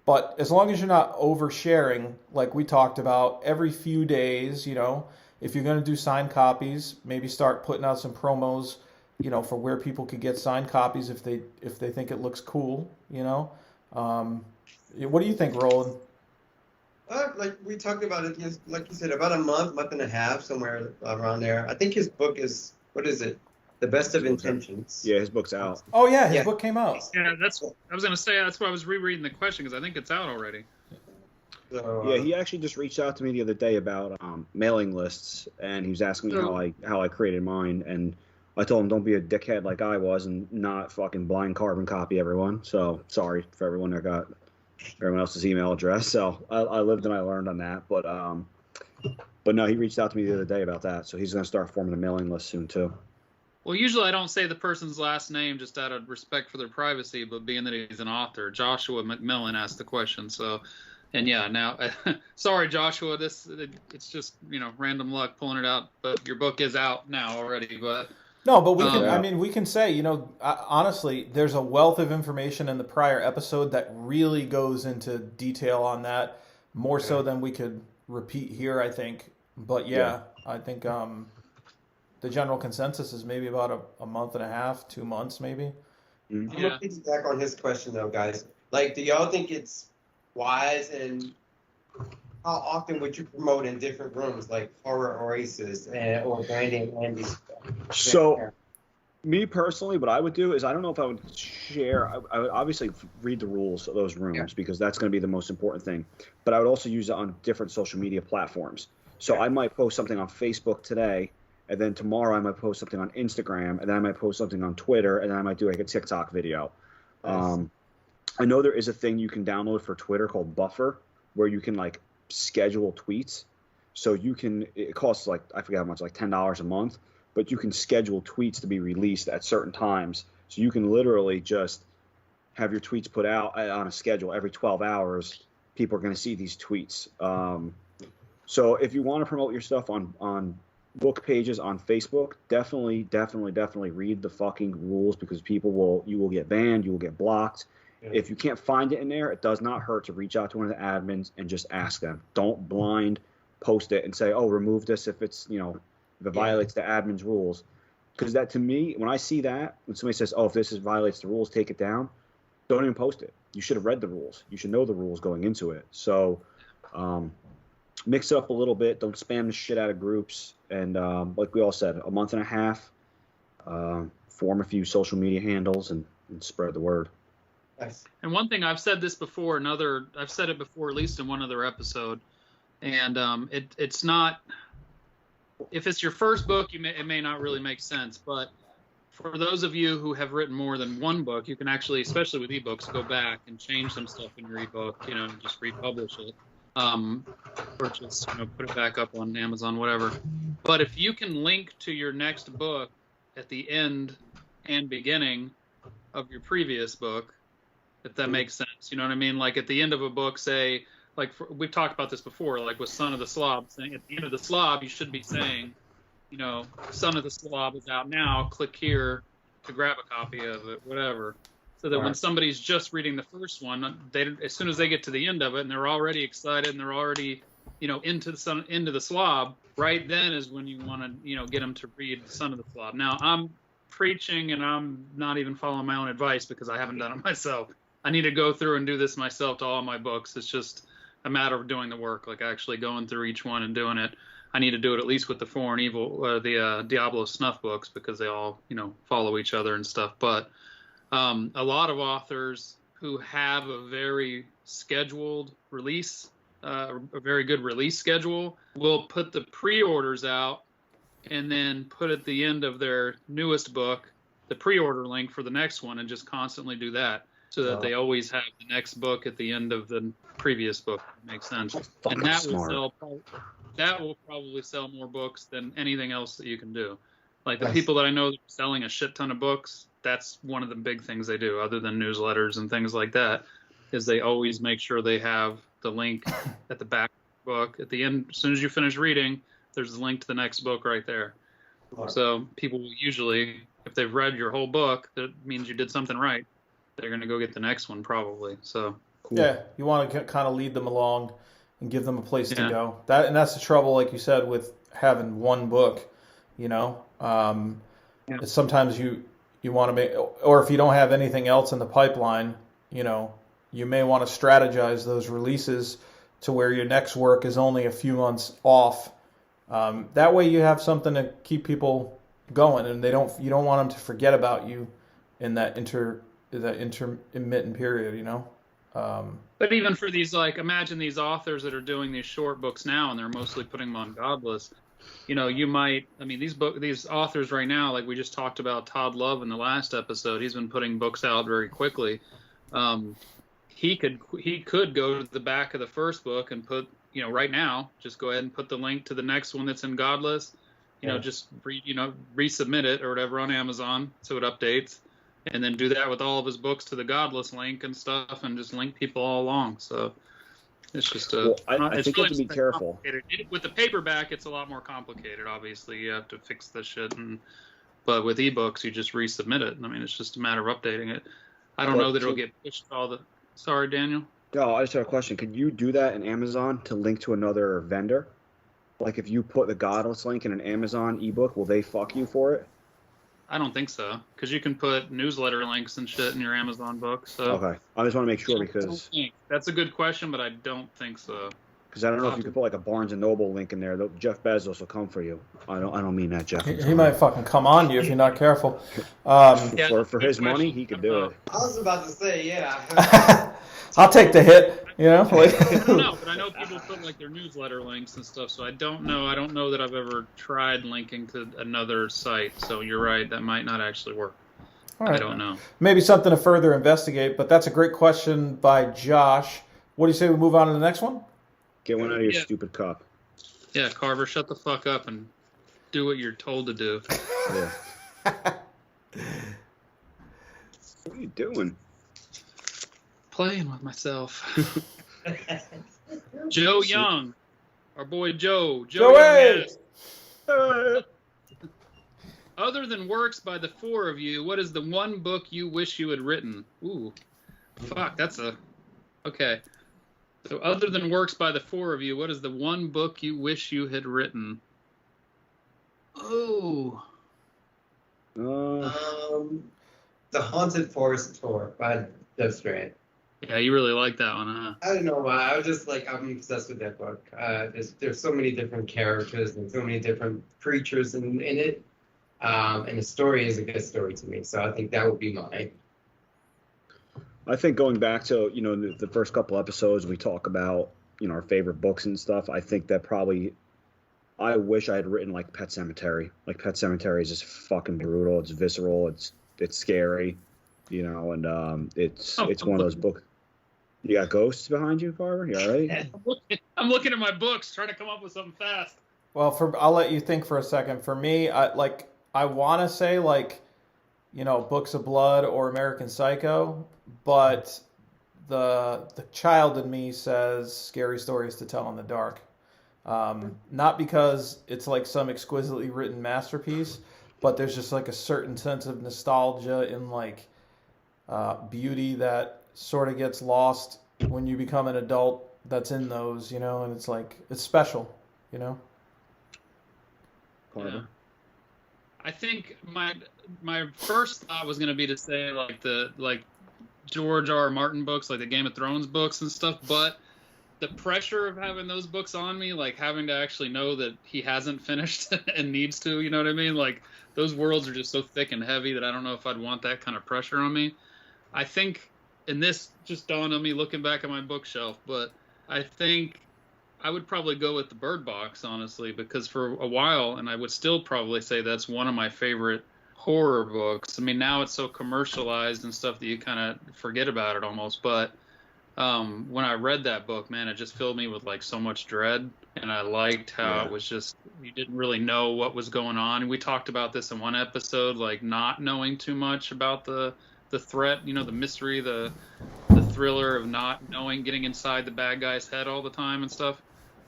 But as long as you're not oversharing, like we talked about, every few days, if you're going to do signed copies, maybe start putting out some promos, for where people could get signed copies if they think it looks cool, What do you think, Roland? Like we talked about it, like you said, about a month and a half, somewhere around there. I think his book is, what is it? The Best of Intentions. Yeah, his book's out. Oh yeah, his Yeah. book came out. Yeah, I was going to say, that's why I was rereading the question, because I think it's out already. So, Yeah, he actually just reached out to me the other day about mailing lists, and he was asking me how I created mine, and I told him don't be a dickhead like I was and not fucking blind carbon copy everyone. So sorry for everyone that got everyone else's email address. So I lived and I learned on that, but no, he reached out to me the other day about that, so he's going to start forming a mailing list soon too. Well, usually I don't say the person's last name just out of respect for their privacy, but being that he's an author, Joshua McMillan asked the question. So, and yeah, now, sorry, Joshua, it's just, random luck pulling it out, but your book is out now already, but. No, but we can say, honestly, there's a wealth of information in the prior episode that really goes into detail on that, more so than we could repeat here, I think. But yeah. I think, the general consensus is maybe about a month and a half, 2 months, maybe. Mhm. I'm gonna piggyback on his question though, guys. Like, do y'all think it's wise, and how often would you promote in different rooms, like horror oasis and or branding and these? So, me personally, what I would do is I don't know if I would share. I would obviously read the rules of those rooms because that's going to be the most important thing. But I would also use it on different social media platforms. So I might post something on Facebook today, and then tomorrow I might post something on Instagram, and then I might post something on Twitter, and then I might do like a TikTok video. Nice. I know there is a thing you can download for Twitter called Buffer, where you can like schedule tweets. So you can, it costs like, I forget how much, like $10 a month, but you can schedule tweets to be released at certain times. So you can literally just have your tweets put out on a schedule every 12 hours. People are going to see these tweets. So if you want to promote your stuff on book pages on Facebook, definitely read the fucking rules, because you will get banned, you will get blocked. Yeah. If you can't find it in there, it does not hurt to reach out to one of the admins and just ask them. Don't blind post it and say, oh, remove this if it's, if it violates the admin's rules. Because that, to me, when I see that, when somebody says, oh, if this violates the rules, take it down, don't even post it. You should have read the rules. You should know the rules going into it. So mix it up a little bit. Don't spam the shit out of groups. And like we all said, a month and a half, form a few social media handles and spread the word. Nice. And one thing, I've said this before, I've said it before, at least in one other episode, and it's not, if it's your first book, it may not really make sense, but for those of you who have written more than one book, you can actually, especially with ebooks, go back and change some stuff in your ebook, and just republish it, or just put it back up on Amazon, whatever. But if you can link to your next book at the end and beginning of your previous book, if that makes sense, you know what I mean? Like at the end of a book, say, like we've talked about this before, like with Son of the Slob, saying at the end of the Slob, you should be saying, Son of the Slob is out now, click here to grab a copy of it, whatever. So that when somebody's just reading the first one, as soon as they get to the end of it and they're already excited and they're already, into the Slob, right then is when you want to, get them to read Son of the Slob. Now, I'm preaching and I'm not even following my own advice because I haven't done it myself. I need to go through and do this myself to all my books. It's just a matter of doing the work, like actually going through each one and doing it. I need to do it at least with the Four and Evil, the Diablo snuff books, because they all, follow each other and stuff. But a lot of authors who have a very scheduled release, a very good release schedule, will put the pre-orders out and then put at the end of their newest book the pre-order link for the next one, and just constantly do that, so that they always have the next book at the end of the previous book. That makes sense. And that will probably sell more books than anything else that you can do. Like the people that I know that are selling a shit ton of books, that's one of the big things they do, other than newsletters and things like that, is they always make sure they have the link at the back of the book. At the end, as soon as you finish reading, there's a link to the next book right there. So people will usually, if they've read your whole book, that means you did something right. They're going to go get the next one probably. So cool. Yeah, you want to kind of lead them along and give them a place to go. That's the trouble, like you said, with having one book. Sometimes you want to make, or if you don't have anything else in the pipeline, you may want to strategize those releases to where your next work is only a few months off. That way you have something to keep people going, and you don't want them to forget about you in that intermittent period, But even for these, imagine these authors that are doing these short books now, and they're mostly putting them on Godless. You might, these authors right now, like we just talked about Todd Love in the last episode, he's been putting books out very quickly. He could go to the back of the first book and put, right now, just go ahead and put the link to the next one that's in Godless, just resubmit it or whatever on Amazon so it updates. And then do that with all of his books to the Godless link and stuff, and just link people all along. So it's just I think you have to be careful. With the paperback, it's a lot more complicated. Obviously, you have to fix the shit, but with ebooks, you just resubmit it. It's just a matter of updating it. I don't know that it'll get pushed all the. Sorry, Daniel. No, I just have a question. Could you do that in Amazon to link to another vendor? Like if you put the Godless link in an Amazon ebook, will they fuck you for it? I don't think so, because you can put newsletter links and shit in your Amazon book. So Okay, I just want to make sure because that's a good question, but I don't think so. I don't know if you could put like a Barnes and Noble link in there. Jeff Bezos will come for you. I don't mean that, Jeff. He might fucking come on you if you're not careful. For his money, he could do it. I was about to say, yeah. I'll take the hit, you know. I don't know, but I know people put like their newsletter links and stuff, so I don't know. I don't know that I've ever tried linking to another site. So you're right, that might not actually work. All right. I don't know. Maybe something to further investigate, but that's a great question by Josh. What do you say we move on to the next one? Get one out of your stupid cup. Yeah, Carver, shut the fuck up and do what you're told to do. Yeah. What are you doing? Playing with myself. Joe Young. Our boy Joe. Joey! Young. Other than works by the four of you, what is the one book you wish you had written? Ooh. Fuck, that's a... Okay. So other than works by the four of you, what is the one book you wish you had written? Oh. The Haunted Forest Tour by Jeff Strand. Yeah, you really like that one, huh? I don't know why. I was just like, I'm obsessed with that book. There's so many different characters and so many different creatures in it. And the story is a good story to me. So I think that would be mine. I think going back to, the first couple episodes, we talk about, our favorite books and stuff. I think that probably, I wish I had written like Pet Sematary. Like Pet Sematary is just fucking brutal. It's visceral. It's scary, and it's one of those books. You got ghosts behind you, Carver? You all right? I'm looking at my books, trying to come up with something fast. Well, I'll let you think for a second. For me, I want to say Books of Blood or American Psycho, but the child in me says Scary Stories to Tell in the Dark. Not because it's like some exquisitely written masterpiece, but there's just like a certain sense of nostalgia and beauty that sort of gets lost when you become an adult that's in those, and it's special, Yeah. I think my first thought was going to be to say the George R. R. Martin books, like the Game of Thrones books and stuff, but the pressure of having those books on me, like having to actually know that he hasn't finished and needs to, you know what I mean? Like those worlds are just so thick and heavy that I don't know if I'd want that kind of pressure on me. I think, and this just dawned on me looking back at my bookshelf, but I think I would probably go with the Bird Box, honestly, because for a while, and I would still probably say that's one of my favorite horror books. I mean, now it's so commercialized and stuff that you kind of forget about it almost, but when I read that book, man, it just filled me with so much dread, and I liked how it was just, you didn't really know what was going on. We talked about this in one episode, not knowing too much about the threat, the mystery, the thriller of not knowing, getting inside the bad guy's head all the time and stuff.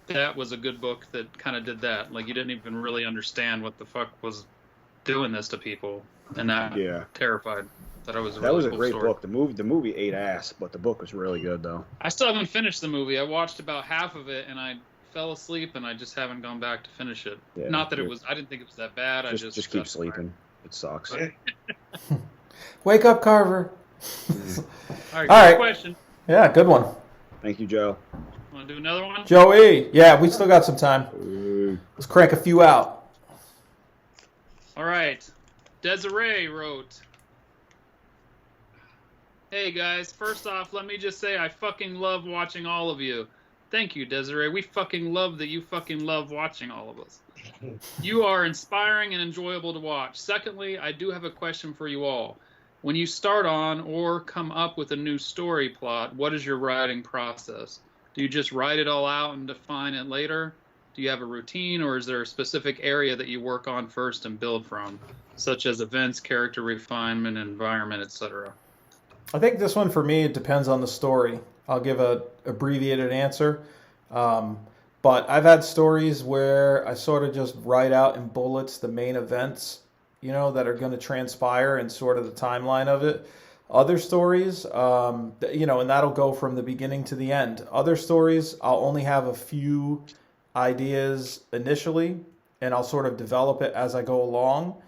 That was a good book that kind of did that. You didn't even really understand what the fuck was doing this to people, and that terrified. That was a great story. book. The movie ate ass, but the book was really good though. I still haven't finished the movie. I watched about half of it and I fell asleep, and I just haven't gone back to finish it. Yeah, Not that I didn't think it was that bad. Just keep sleeping. It sucks. Wake up, Carver. All right, All right. question. Yeah, good one. Thank you, Joe. Want to do another one? Joey. Yeah, we still got some time. Let's crank a few out. All right. Desiree wrote, "Hey guys, first off, let me just say I fucking love watching all of you." Thank you, Desiree. We fucking love that you fucking love watching all of us. You are inspiring and enjoyable to watch. Secondly, I do have a question for you all. When you start on or come up with a new story plot, what is your writing process? Do you just write it all out and define it later? Do you have a routine, or is there a specific area that you work on first and build from, such as events, character refinement, environment, etc.? I think this one for me, it depends on the story. I'll give a abbreviated answer. But I've had stories where I sort of just write out in bullets the main events, that are going to transpire and sort of the timeline of it. Other stories, and that'll go from the beginning to the end. Other stories, I'll only have a few ideas initially, and I'll sort of develop it as I go along.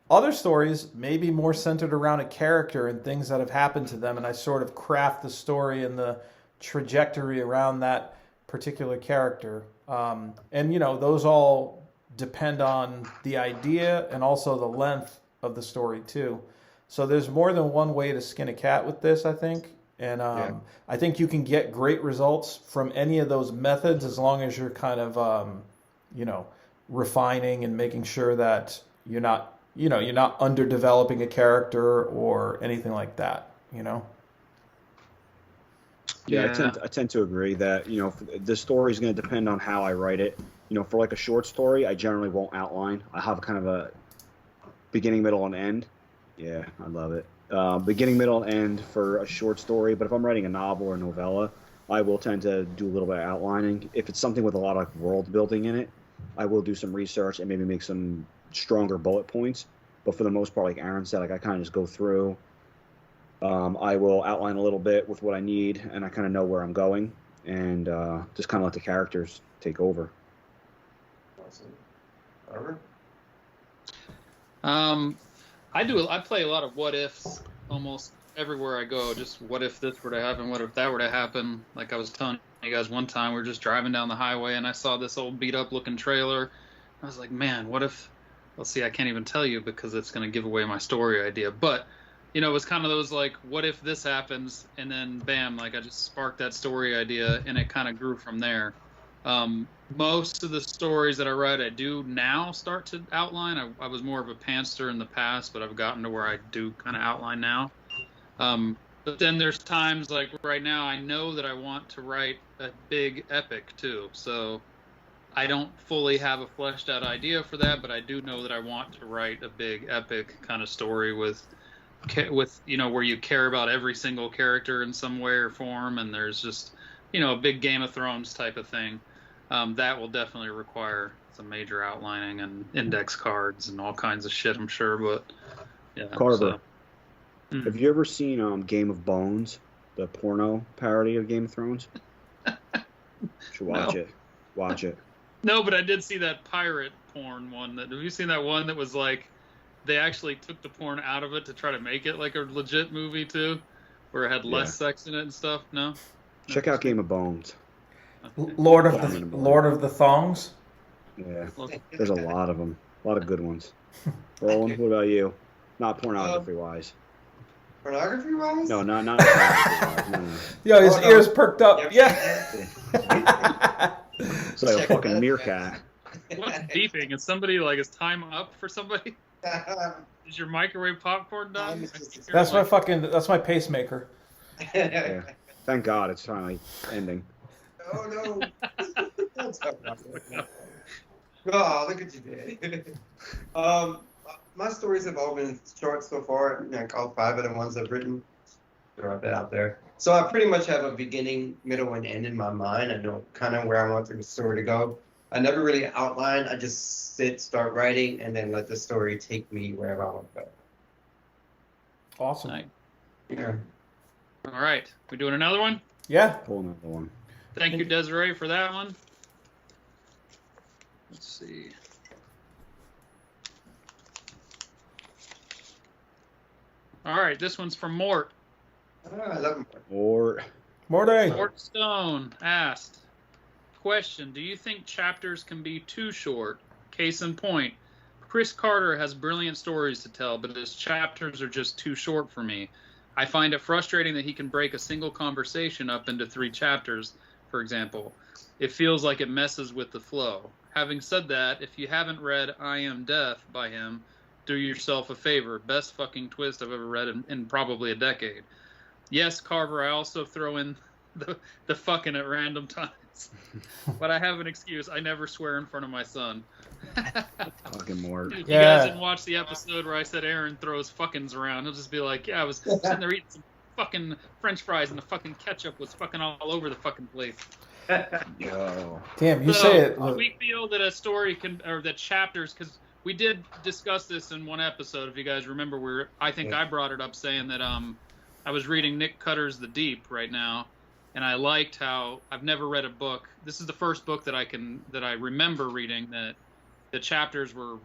Other stories may be more centered around a character and things that have happened to them, and I sort of craft the story and the trajectory around that particular character. And, you know, those all depend on the idea and also the length of the story, too. So there's more than one way to skin a cat with this, I think. And I think you can get great results from any of those methods as long as you're kind of, you know, refining and making sure that you're not underdeveloping a character or anything like that, you know? Yeah, I tend to agree that, you know, the story is going to depend on how I write it. You know, for like a short story, I generally won't outline. I have kind of a beginning, middle, and end. Yeah, I love it. Beginning, middle, and end for a short story. But if I'm writing a novel or novella, I will tend to do a little bit of outlining. If it's something with a lot of world building in it, I will do some research and maybe make some stronger bullet points. But for the most part, like Aaron said, like I kind of just go through. I will outline a little bit with what I need, and I kind of know where I'm going, and just kind of let the characters take over. Awesome. Robert? I play a lot of what ifs almost everywhere I go. Just what if this were to happen? What if that were to happen? Like I was telling you guys one time, we were just driving down the highway and I saw this old beat up looking trailer. I was like, man, what if? Well, see, I can't even tell you because it's going to give away my story idea. But you know, it was kind of those like, what if this happens? And then bam, like I just sparked that story idea and it kind of grew from there. Most of the stories that I write, I do now start to outline. I was more of a pantser in the past, but I've gotten to where I do kind of outline now. But then there's times like right now, I know that I want to write a big epic too. So I don't fully have a fleshed out idea for that, but I do know that I want to write a big epic kind of story with, you know, where you care about every single character in some way or form. And there's just, you know, a big Game of Thrones type of thing. That will definitely require some major outlining and index cards and all kinds of shit, I'm sure. But yeah, Carver, have you ever seen Game of Bones, the porno parody of Game of Thrones? You should watch it. Watch it. No, but I did see that pirate porn one. Have you seen that one that was like they actually took the porn out of it to try to make it like a legit movie too, where it had less sex in it and stuff? No. Check out Game of Bones. Okay. Lord of the Thongs. Yeah, there's a lot of them. A lot of good ones. Roland, what about you? Not pornography-wise. Pornography-wise? No, not pornography-wise. No. Yo, his ears perked up. Yeah. It's like a fucking meerkat. What's beeping? Is somebody like, is time up for somebody? Is your microwave popcorn done? That's my pacemaker. Yeah. Thank God it's finally ending. Oh no! Don't talk about that. Oh, look at you, Dad. My stories have all been short so far. Like all 5 of the ones I've written, throw that out there. So I pretty much have a beginning, middle, and end in my mind. I know kind of where I want the story to go. I never really outline. I just start writing, and then let the story take me wherever I want to go. Awesome. Nice. Yeah. All right, we doing another one? Yeah. Pull another one. Thank you, Desiree, for that one. Let's see. All right, this one's from Mort. Oh, I love him. Or Morty. Mort Stone asked, question, do you think chapters can be too short? Case in point, Chris Carter has brilliant stories to tell, but his chapters are just too short for me. I find it frustrating that he can break a single conversation up into 3 chapters, for example. It feels like it messes with the flow. Having said that, if you haven't read I Am Death by him, do yourself a favor. Best fucking twist I've ever read in probably a decade. Yes, Carver, I also throw in the fucking at random times. But I have an excuse. I never swear in front of my son. fucking Mort. Dude, if you guys didn't watch the episode where I said Aaron throws fuckings around, he'll just be like, yeah, I was sitting there eating some fucking French fries and the fucking ketchup was fucking all over the fucking place. Yo. Damn, you say it. We feel that a story can, or that chapters, because we did discuss this in one episode, if you guys remember, where I think I brought it up saying that I was reading Nick Cutter's The Deep right now, and I liked how I've never read a book. This is the first book that I remember reading that the chapters were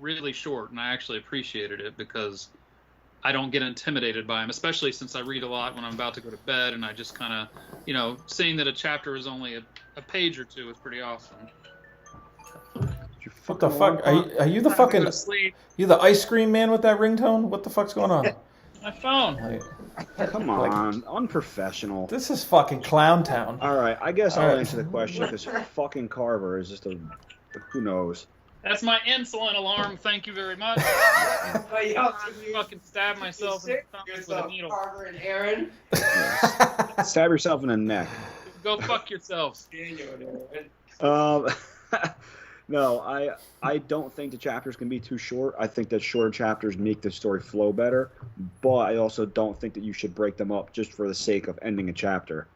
really short, and I actually appreciated it because I don't get intimidated by them, especially since I read a lot when I'm about to go to bed, and I just kind of, seeing that a chapter is only a page or two is pretty awesome. What the fuck? Are you the fucking... You the ice cream man with that ringtone? What the fuck's going on? My phone. Come on, unprofessional. This is fucking Clown Town. All right, I guess I'll answer the question because fucking Carver is just who knows. That's my insulin alarm. Thank you very much. Fucking stab myself in the stomach with a needle. Carver and Aaron. Stab yourself in the neck. Go fuck yourselves. No, I don't think the chapters can be too short. I think that shorter chapters make the story flow better, but I also don't think that you should break them up just for the sake of ending a chapter.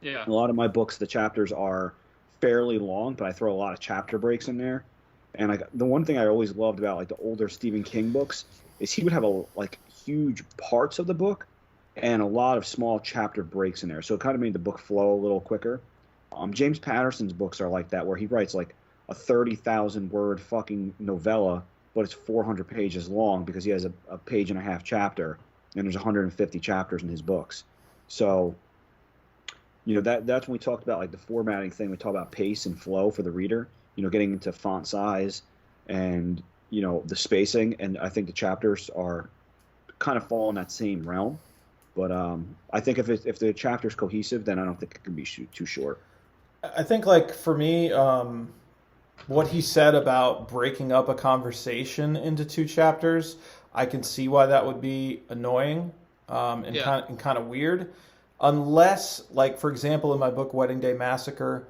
Yeah. A lot of my books, the chapters are fairly long, but I throw a lot of chapter breaks in there. And the one thing I always loved about the older Stephen King books is he would have huge parts of the book and a lot of small chapter breaks in there. So it kind of made the book flow a little quicker. James Patterson's books are like that, where he writes a 30,000 word fucking novella, but it's 400 pages long because he has a page and a half chapter, and there's 150 chapters in his books. So, that's when we talked about the formatting thing. We talk about pace and flow for the reader, getting into font size and, the spacing. And I think the chapters are kind of fall in that same realm. But I think if the chapter's cohesive, then I don't think it can be too short. I think for me, what he said about breaking up a conversation into 2 chapters, I can see why that would be annoying and kind of weird. Unless, for example, in my book Wedding Day Massacre,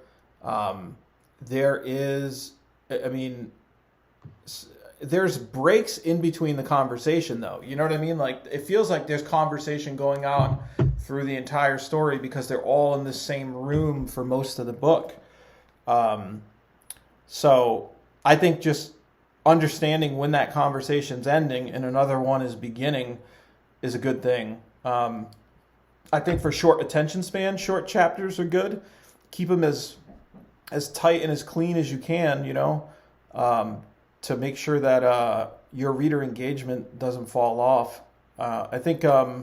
there's breaks in between the conversation, though. You know what I mean? It feels like there's conversation going on through the entire story because they're all in the same room for most of the book. So I think just understanding when that conversation's ending and another one is beginning is a good thing. I think for short attention span, short chapters are good. Keep them as tight and as clean as you can, to make sure that your reader engagement doesn't fall off. I think, I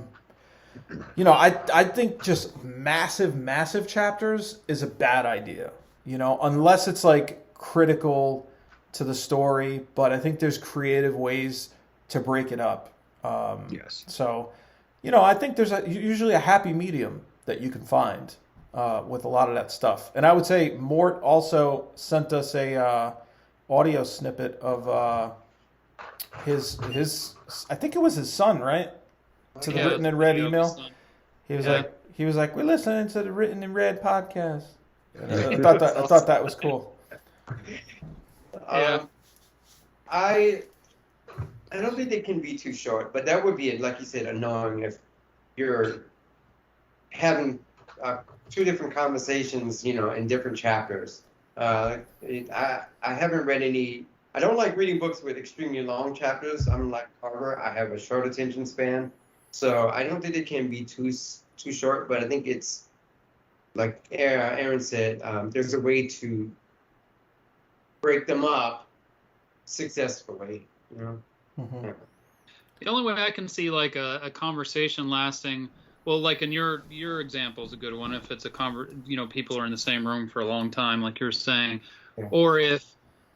think just massive chapters is a bad idea, unless it's critical to the story, but I think there's creative ways to break it up. Yes. So, I think there's usually a happy medium that you can find with a lot of that stuff. And I would say Mort also sent us a audio snippet of his I think it was his son, right? To the Written in Red email. He was like, we're listening to the Written in Red podcast. I thought that was cool. I don't think they can be too short, but that would be, like you said, annoying if you're having 2 different conversations, in different chapters. I haven't read any. I don't like reading books with extremely long chapters. I'm like Carver. I have a short attention span, so I don't think it can be too short. But I think it's like Aaron said. There's a way to break them up successfully. Mm-hmm. The only way I can see a conversation lasting, well, in your example is a good one. If it's people are in the same room for a long time, like you're saying, or if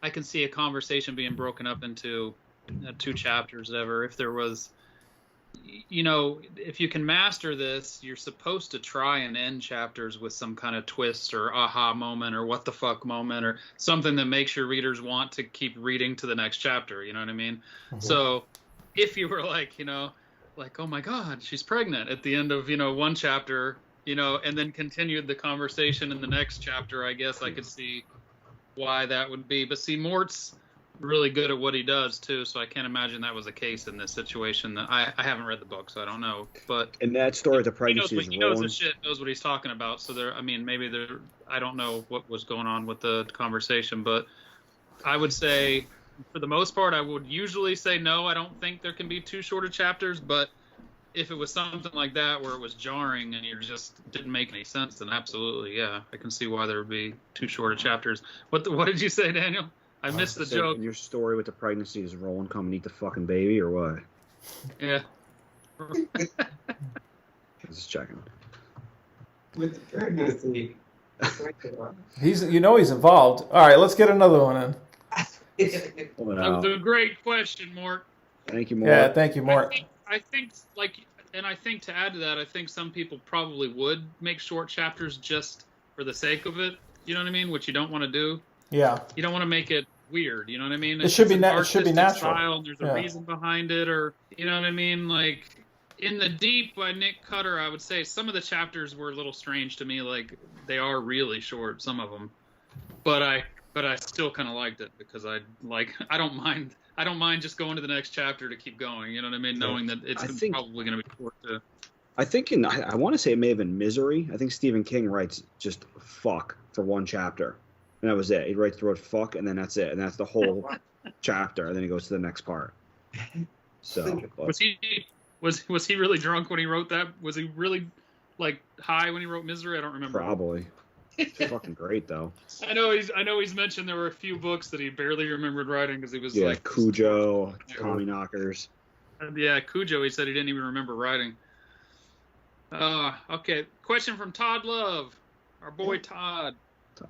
I can see a conversation being broken up into 2 chapters, whatever. If there was, if you can master this, you're supposed to try and end chapters with some kind of twist or aha moment or what the fuck moment or something that makes your readers want to keep reading to the next chapter. You know what I mean? Mm-hmm. So if you were oh my God, she's pregnant at the end of, one chapter, and then continued the conversation in the next chapter, I guess I could see why that would be. But see, Mort's really good at what he does too, so I can't imagine that was the case in this situation. That I haven't read the book, so I don't know. But in that story, the pregnancy he knows the shit, knows what he's talking about. So I don't know what was going on with the conversation, but I would say, for the most part, I would usually say no. I don't think there can be 2 shorter chapters, but if it was something like that where it was jarring and you just didn't make any sense, then absolutely, yeah, I can see why there would be too short of chapters. What did you say, Daniel? I missed the joke. Your story with the pregnancy is Roland come and eat the fucking baby or what? Yeah. Just checking. With the pregnancy. He's involved. All right, let's get another one in. That was a great question, Mort. Thank you, Mort. Yeah, thank you, Mort. I think to add to that, I think some people probably would make short chapters just for the sake of it. You know what I mean? Which you don't want to do. Yeah. You don't want to make it weird. You know what I mean? It should be an it should be artistic natural. style, and there's a reason behind it, or you know what I mean? Like in The Deep by Nick Cutter, I would say some of the chapters were a little strange to me. Like they are really short, some of them, but I still kind of liked it because I don't mind just going to the next chapter to keep going. You know what I mean? Knowing that it's probably going to be short too. I think I want to say it may have been Misery. I think Stephen King writes just fuck for one chapter, and that was it. He writes the word fuck, and then that's it, and that's the whole chapter, and then he goes to the next part. So was he really drunk when he wrote that? Was he really like high when he wrote Misery? I don't remember. Probably. It's fucking great though. I know he's mentioned there were a few books that he barely remembered writing because he was like Cujo, Tommy Knockers. Yeah, Cujo. He said he didn't even remember writing. Okay. Question from Todd Love, our boy Todd.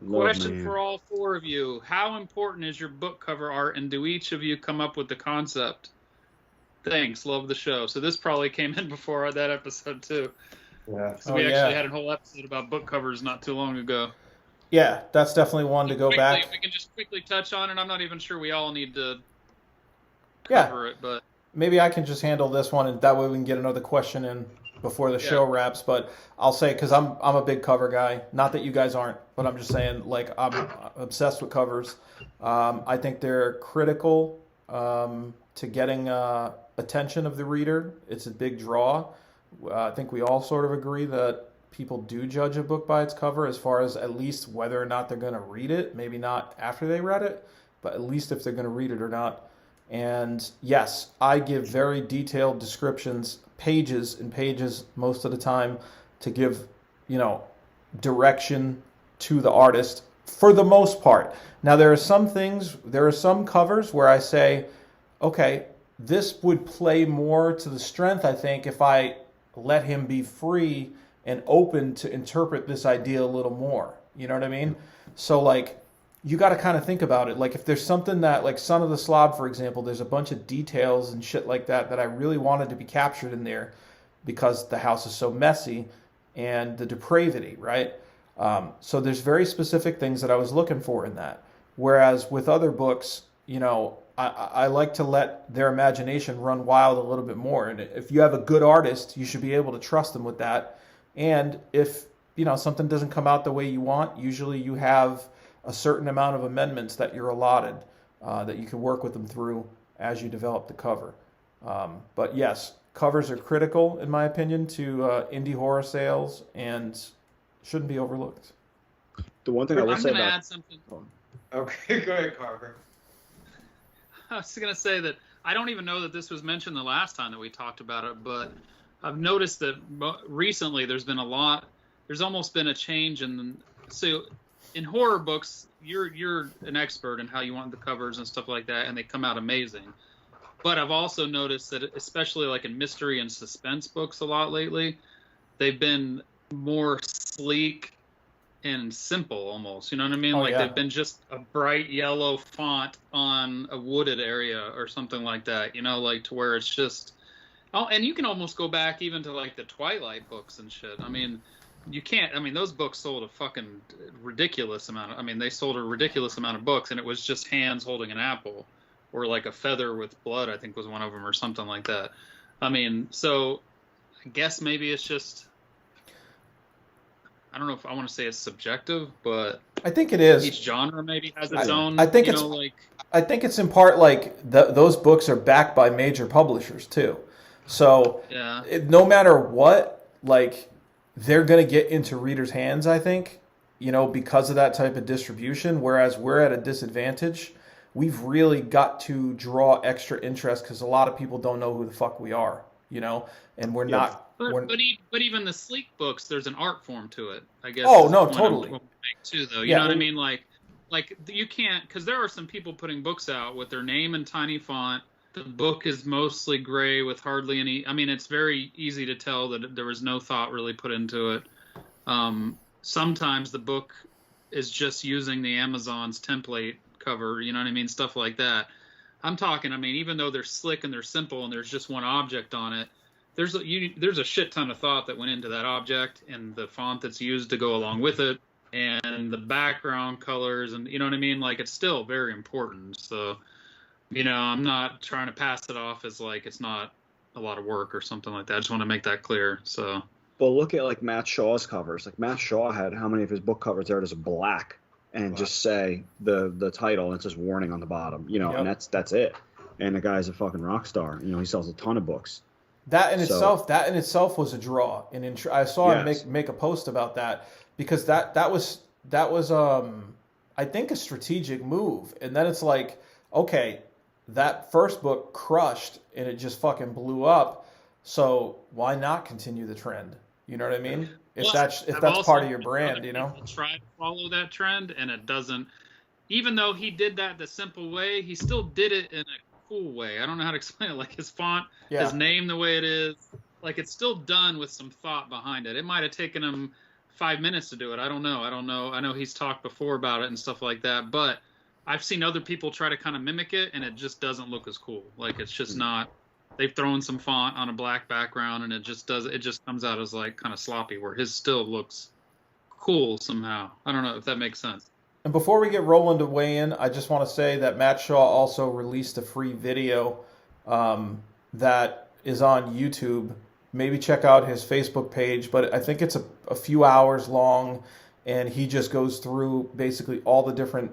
Question for all four of you: how important is your book cover art, and do each of you come up with the concept? Thanks. Love the show. So this probably came in before that episode too. Yeah. So we actually had a whole episode about book covers not too long ago. Yeah, that's definitely one to go back. We can just quickly touch on it. I'm not even sure we all need to cover it, but maybe I can just handle this one, and that way we can get another question in before the show wraps. But I'll say, because I'm a big cover guy. Not that you guys aren't, but I'm just saying, like, I'm obsessed with covers. I think they're critical to getting attention of the reader. It's a big draw. I think we all sort of agree that people do judge a book by its cover, as far as at least whether or not they're going to read it. Maybe not after they read it, but at least if they're going to read it or not. And yes, I give very detailed descriptions, pages and pages most of the time, to give, direction to the artist for the most part. Now, there are some covers where I say, okay, this would play more to the strength, I think, if I let him be free and open to interpret this idea a little more. You know what I mean? So, like, you got to kind of think about it. Like, if there's something that, like Son of the Slob, for example, there's a bunch of details and shit like that I really wanted to be captured in there because the house is so messy and the depravity, right? So there's very specific things that I was looking for in that. Whereas with other books, I like to let their imagination run wild a little bit more. And if you have a good artist, you should be able to trust them with that. And if, something doesn't come out the way you want, usually you have a certain amount of amendments that you're allotted that you can work with them through as you develop the cover. But yes, covers are critical, in my opinion, to indie horror sales and shouldn't be overlooked. The one thing I will say about... add something. Okay, go ahead, Carver. I was going to say that I don't even know that this was mentioned the last time that we talked about it, but I've noticed that recently there's almost been a change so in horror books, you're an expert in how you want the covers and stuff like that, and they come out amazing. But I've also noticed that, especially like in mystery and suspense books a lot lately, they've been more sleek and simple almost. You know what I mean? They've been just a bright yellow font on a wooded area or something like that, to where it's just... Oh, and you can almost go back even to like the Twilight books and shit. I mean, you can't... I mean, those books sold a fucking ridiculous amount. They sold a ridiculous amount of books, and it was just hands holding an apple, or like a feather with blood, I think was one of them, or something like that. So I guess maybe it's just... I don't know if I want to say it's subjective, but I think it is. Each genre maybe has its own. I think it's in part like those books are backed by major publishers too. So no matter what, like, they're going to get into readers' hands, I think, because of that type of distribution. Whereas we're at a disadvantage. We've really got to draw extra interest because a lot of people don't know who the fuck we are. and we're Yeah. not. But even the sleek books, there's an art form to it, I guess. Oh, is no, the point totally. I'm trying to make too, though. You Yeah. know what I mean? Like you can't, because there are some people putting books out with their name in tiny font. The book is mostly gray with hardly any. I mean, it's very easy to tell that there was no thought really put into it. Sometimes the book is just using the Amazon's template cover. You know what I mean? Stuff like that. I'm talking. I mean, even though they're slick and they're simple and there's just one object on it, there's a shit ton of thought that went into that object and the font that's used to go along with it and the background colors, and you know what I mean? Like, it's still very important. So, I'm not trying to pass it off as like it's not a lot of work or something like that. I just want to make that clear. So, Well, look at like Matt Shaw's covers. Like Matt Shaw had how many of his book covers there just black and just say the title and it's just warning on the bottom, Yep. and that's it. And the guy's a fucking rock star. He sells a ton of books. That in itself was a draw, and I saw him Yes. make a post about that, because that was I think a strategic move. And then it's like, okay, that first book crushed and it just fucking blew up, so why not continue the trend? You know what I mean? If that's part of your brand, Try to follow that trend, and it doesn't. Even though he did that the simple way, he still did it in a cool way. I don't know how to explain it. Like his font, his name the way it is, like it's still done with some thought behind it. It might have taken him 5 minutes to do it. I don't know. I know he's talked before about it and stuff like that, but I've seen other people try to kind of mimic it, and it just doesn't look as cool. Like it's just not. They've thrown some font on a black background, and it just comes out as like kind of sloppy, where his still looks cool somehow. I don't know if that makes sense. And before we get rolling to weigh in, I just want to say that Matt Shaw also released a free video that is on YouTube. Maybe check out his Facebook page, but I think it's a few hours long, and he just goes through basically all the different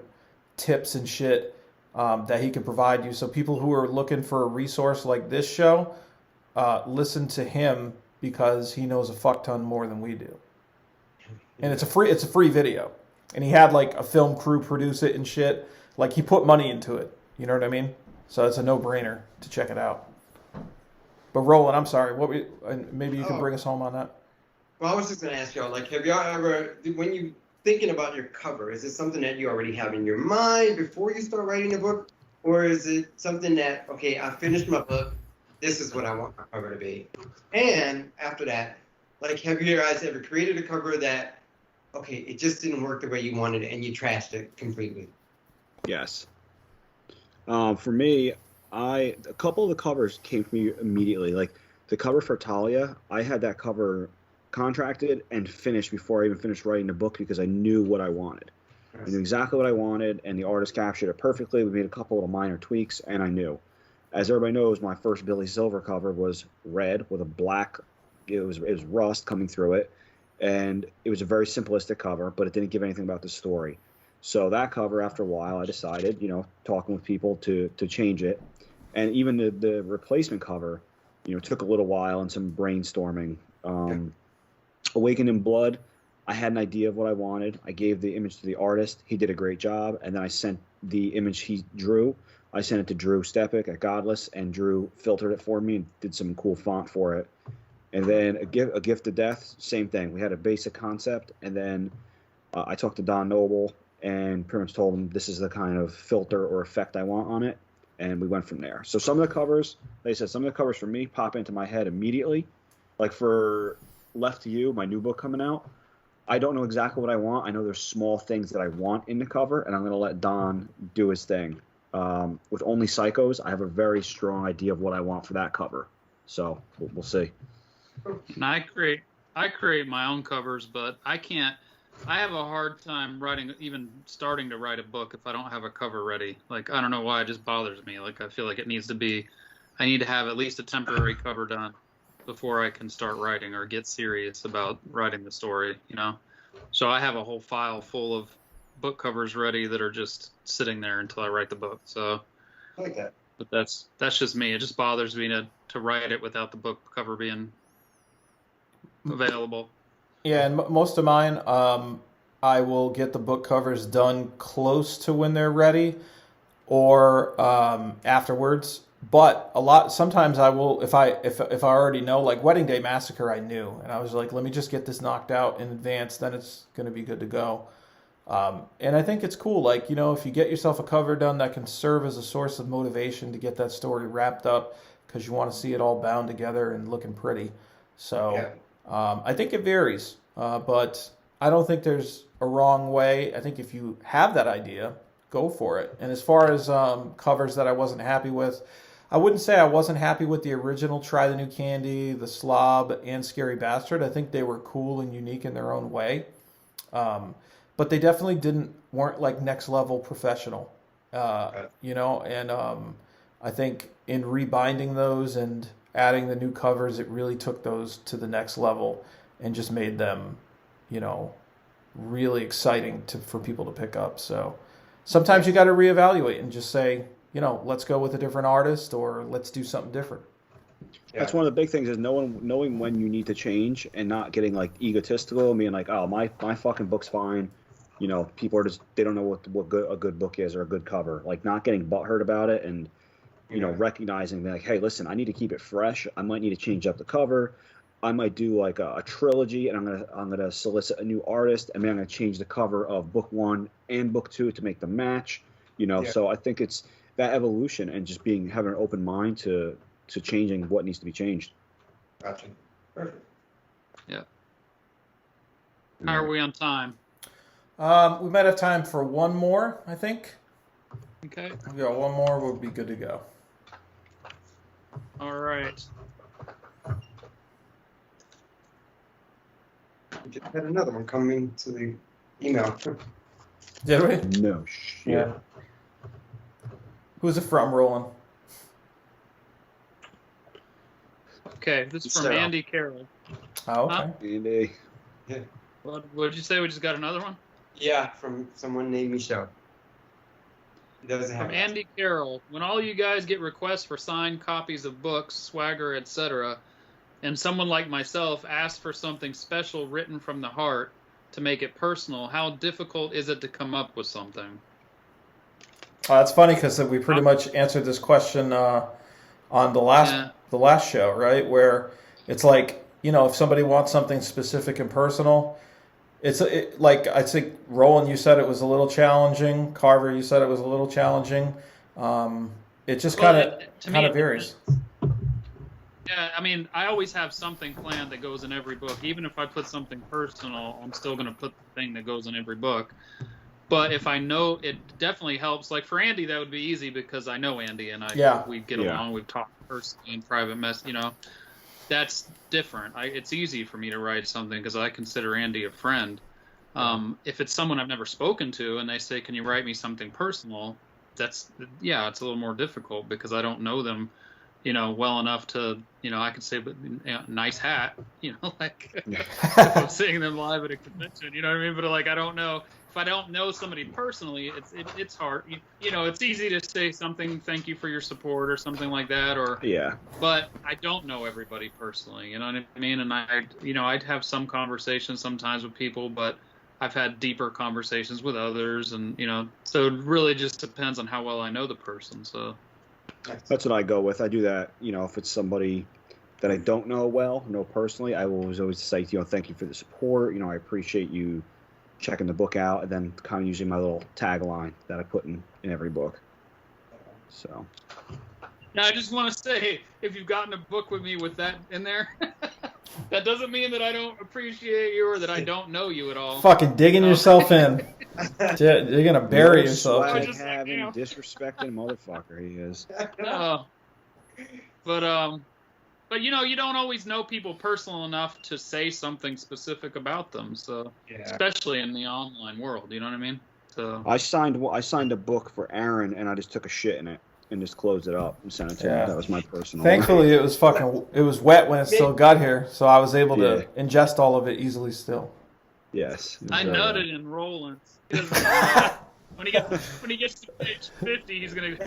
tips and shit that he can provide you. So people who are looking for a resource like this show, listen to him, because he knows a fuck ton more than we do. And it's a free video. And he had like a film crew produce it and shit. Like he put money into it. You know what I mean? So it's a no-brainer to check it out. But Roland, I'm sorry. Maybe you can bring us home on that. Well, I was just gonna ask y'all, like, have y'all ever, when you thinking about your cover, is it something that you already have in your mind before you start writing a book, or is it something that, okay, I finished my book, this is what I want my cover to be, and after that, like, have you guys ever created a cover that, okay, it just didn't work the way you wanted it and you trashed it completely? Yes. For me, a couple of the covers came to me immediately. Like the cover for Talia, I had that cover contracted and finished before I even finished writing the book, because I knew what I wanted. I knew exactly what I wanted, and the artist captured it perfectly. We made a couple of minor tweaks, and I knew. As everybody knows, my first Billy Silver cover was red with a black. It was rust coming through it. And it was a very simplistic cover, but it didn't give anything about the story. So that cover, after a while, I decided, talking with people to change it. And even the replacement cover, took a little while and some brainstorming. Awakened in Blood, I had an idea of what I wanted. I gave the image to the artist. He did a great job. And then I sent the image he drew. I sent it to Drew Stepik at Godless, and Drew filtered it for me and did some cool font for it. And then a gift of death, same thing. We had a basic concept, and then I talked to Don Noble and pretty much told him this is the kind of filter or effect I want on it, and we went from there. So some of the covers, like I said, some of the covers for me pop into my head immediately. Like for Left to You, my new book coming out, I don't know exactly what I want. I know there's small things that I want in the cover, and I'm going to let Don do his thing. With Only Psychos, I have a very strong idea of what I want for that cover. So we'll see. And I create my own covers, but I have a hard time even starting to write a book if I don't have a cover ready. Like, I don't know why, it just bothers me. Like, I feel like I need to have at least a temporary cover done before I can start writing or get serious about writing the story, So I have a whole file full of book covers ready that are just sitting there until I write the book. So I like that. But that's just me. It just bothers me to write it without the book cover being available. Yeah, and most of mine, I will get the book covers done close to when they're ready, or afterwards. But sometimes I will, if I already know, like Wedding Day Massacre, I knew, and I was like, let me just get this knocked out in advance, then it's going to be good to go. And I think it's cool, like, if you get yourself a cover done, that can serve as a source of motivation to get that story wrapped up, because you want to see it all bound together and looking pretty. So I think it varies, but I don't think there's a wrong way. I think if you have that idea, go for it. And as far as covers that I wasn't happy with, I wouldn't say I wasn't happy with the original Try the New Candy, The Slob, and Scary Bastard. I think they were cool and unique in their own way. But they definitely weren't like next level professional, and I think in rebinding those and adding the new covers, it really took those to the next level and just made them, really exciting for people to pick up. So sometimes you got to reevaluate and just say, let's go with a different artist, or let's do something different. Yeah. That's one of the big things, is knowing when you need to change and not getting like egotistical and being like, oh, my fucking book's fine. People are they don't know what a good book is or a good cover. Like, not getting butthurt about it, and recognizing that, like, hey, listen, I need to keep it fresh. I might need to change up the cover. I might do like a trilogy, and I'm gonna solicit a new artist, and then I'm gonna change the cover of book 1 and book 2 to make them match. So I think it's that evolution and just having an open mind to changing what needs to be changed. Gotcha. Perfect. Yeah. How are we on time? We might have time for one more, I think. Okay. We got one more, we'll be good to go. All right. We just had another one coming to the email. Did we? No shit. Yeah. Who's it from, Roland? Okay, this is from Sarah. Andy Carroll. Oh, okay. Andy. Yeah. What did you say? We just got another one? Yeah, from someone named Michelle. He doesn't have From Andy Carroll. When all you guys get requests for signed copies of books, swagger, etc., and someone like myself asks for something special written from the heart to make it personal, how difficult is it to come up with something? That's funny, because we pretty much answered this question on the last show, right? Where it's like, if somebody wants something specific and personal, like, I think, Roland, you said it was a little challenging. Carver, you said it was a little challenging. It just kind of varies. Yeah, I mean, I always have something planned that goes in every book. Even if I put something personal, I'm still going to put the thing that goes in every book. But if I know, it definitely helps. Like for Andy, that would be easy because I know Andy and we get along. We've talked personally in private that's different. It's easy for me to write something because I consider Andy a friend. If it's someone I've never spoken to and they say, "Can you write me something personal?" It's a little more difficult because I don't know them, well enough to, I could say, nice hat, like if I'm seeing them live at a convention, you know what I mean? But like, I don't know. If I don't know somebody personally, it's hard. It's easy to say something, thank you for your support or something like that, but I don't know everybody personally, you know what I mean? And I'd have some conversations sometimes with people, but I've had deeper conversations with others, and so it really just depends on how well I know the person. So that's what I go with. I do that, if it's somebody that I don't know personally, I will always say, thank you for the support. I appreciate you checking the book out, and then kind of using my little tagline that I put in every book. So. Now, I just want to say, if you've gotten a book with me with that in there, that doesn't mean that I don't appreciate you or that I don't know you at all. Fucking digging yourself in. You're gonna bury yourself. Swag having, disrespecting motherfucker he is. No. But you don't always know people personal enough to say something specific about them. So especially in the online world, you know what I mean? So I signed a book for Aaron, and I just took a shit in it and just closed it up and sent it to him. That was my personal. Thankfully, it was wet when it still got here, so I was able to ingest all of it easily still. Yes. I nutted in Roland's. When he gets to page 50, he's gonna.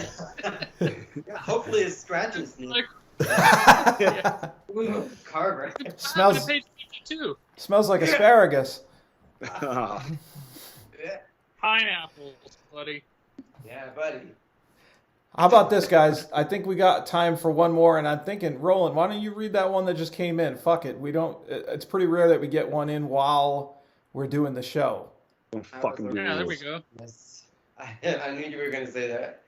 Hopefully, it scratches me. Like, Ooh, Carver. Smells. Page 52. Smells like asparagus. Pineapples, buddy. Yeah, buddy. How about this, guys? I think we got time for one more, and I'm thinking, Roland, why don't you read that one that just came in? Fuck it. We don't. It's pretty rare that we get one in while we're doing the show. Don't fucking do Yeah, there we rules. go. Yes. I knew you were going to say that.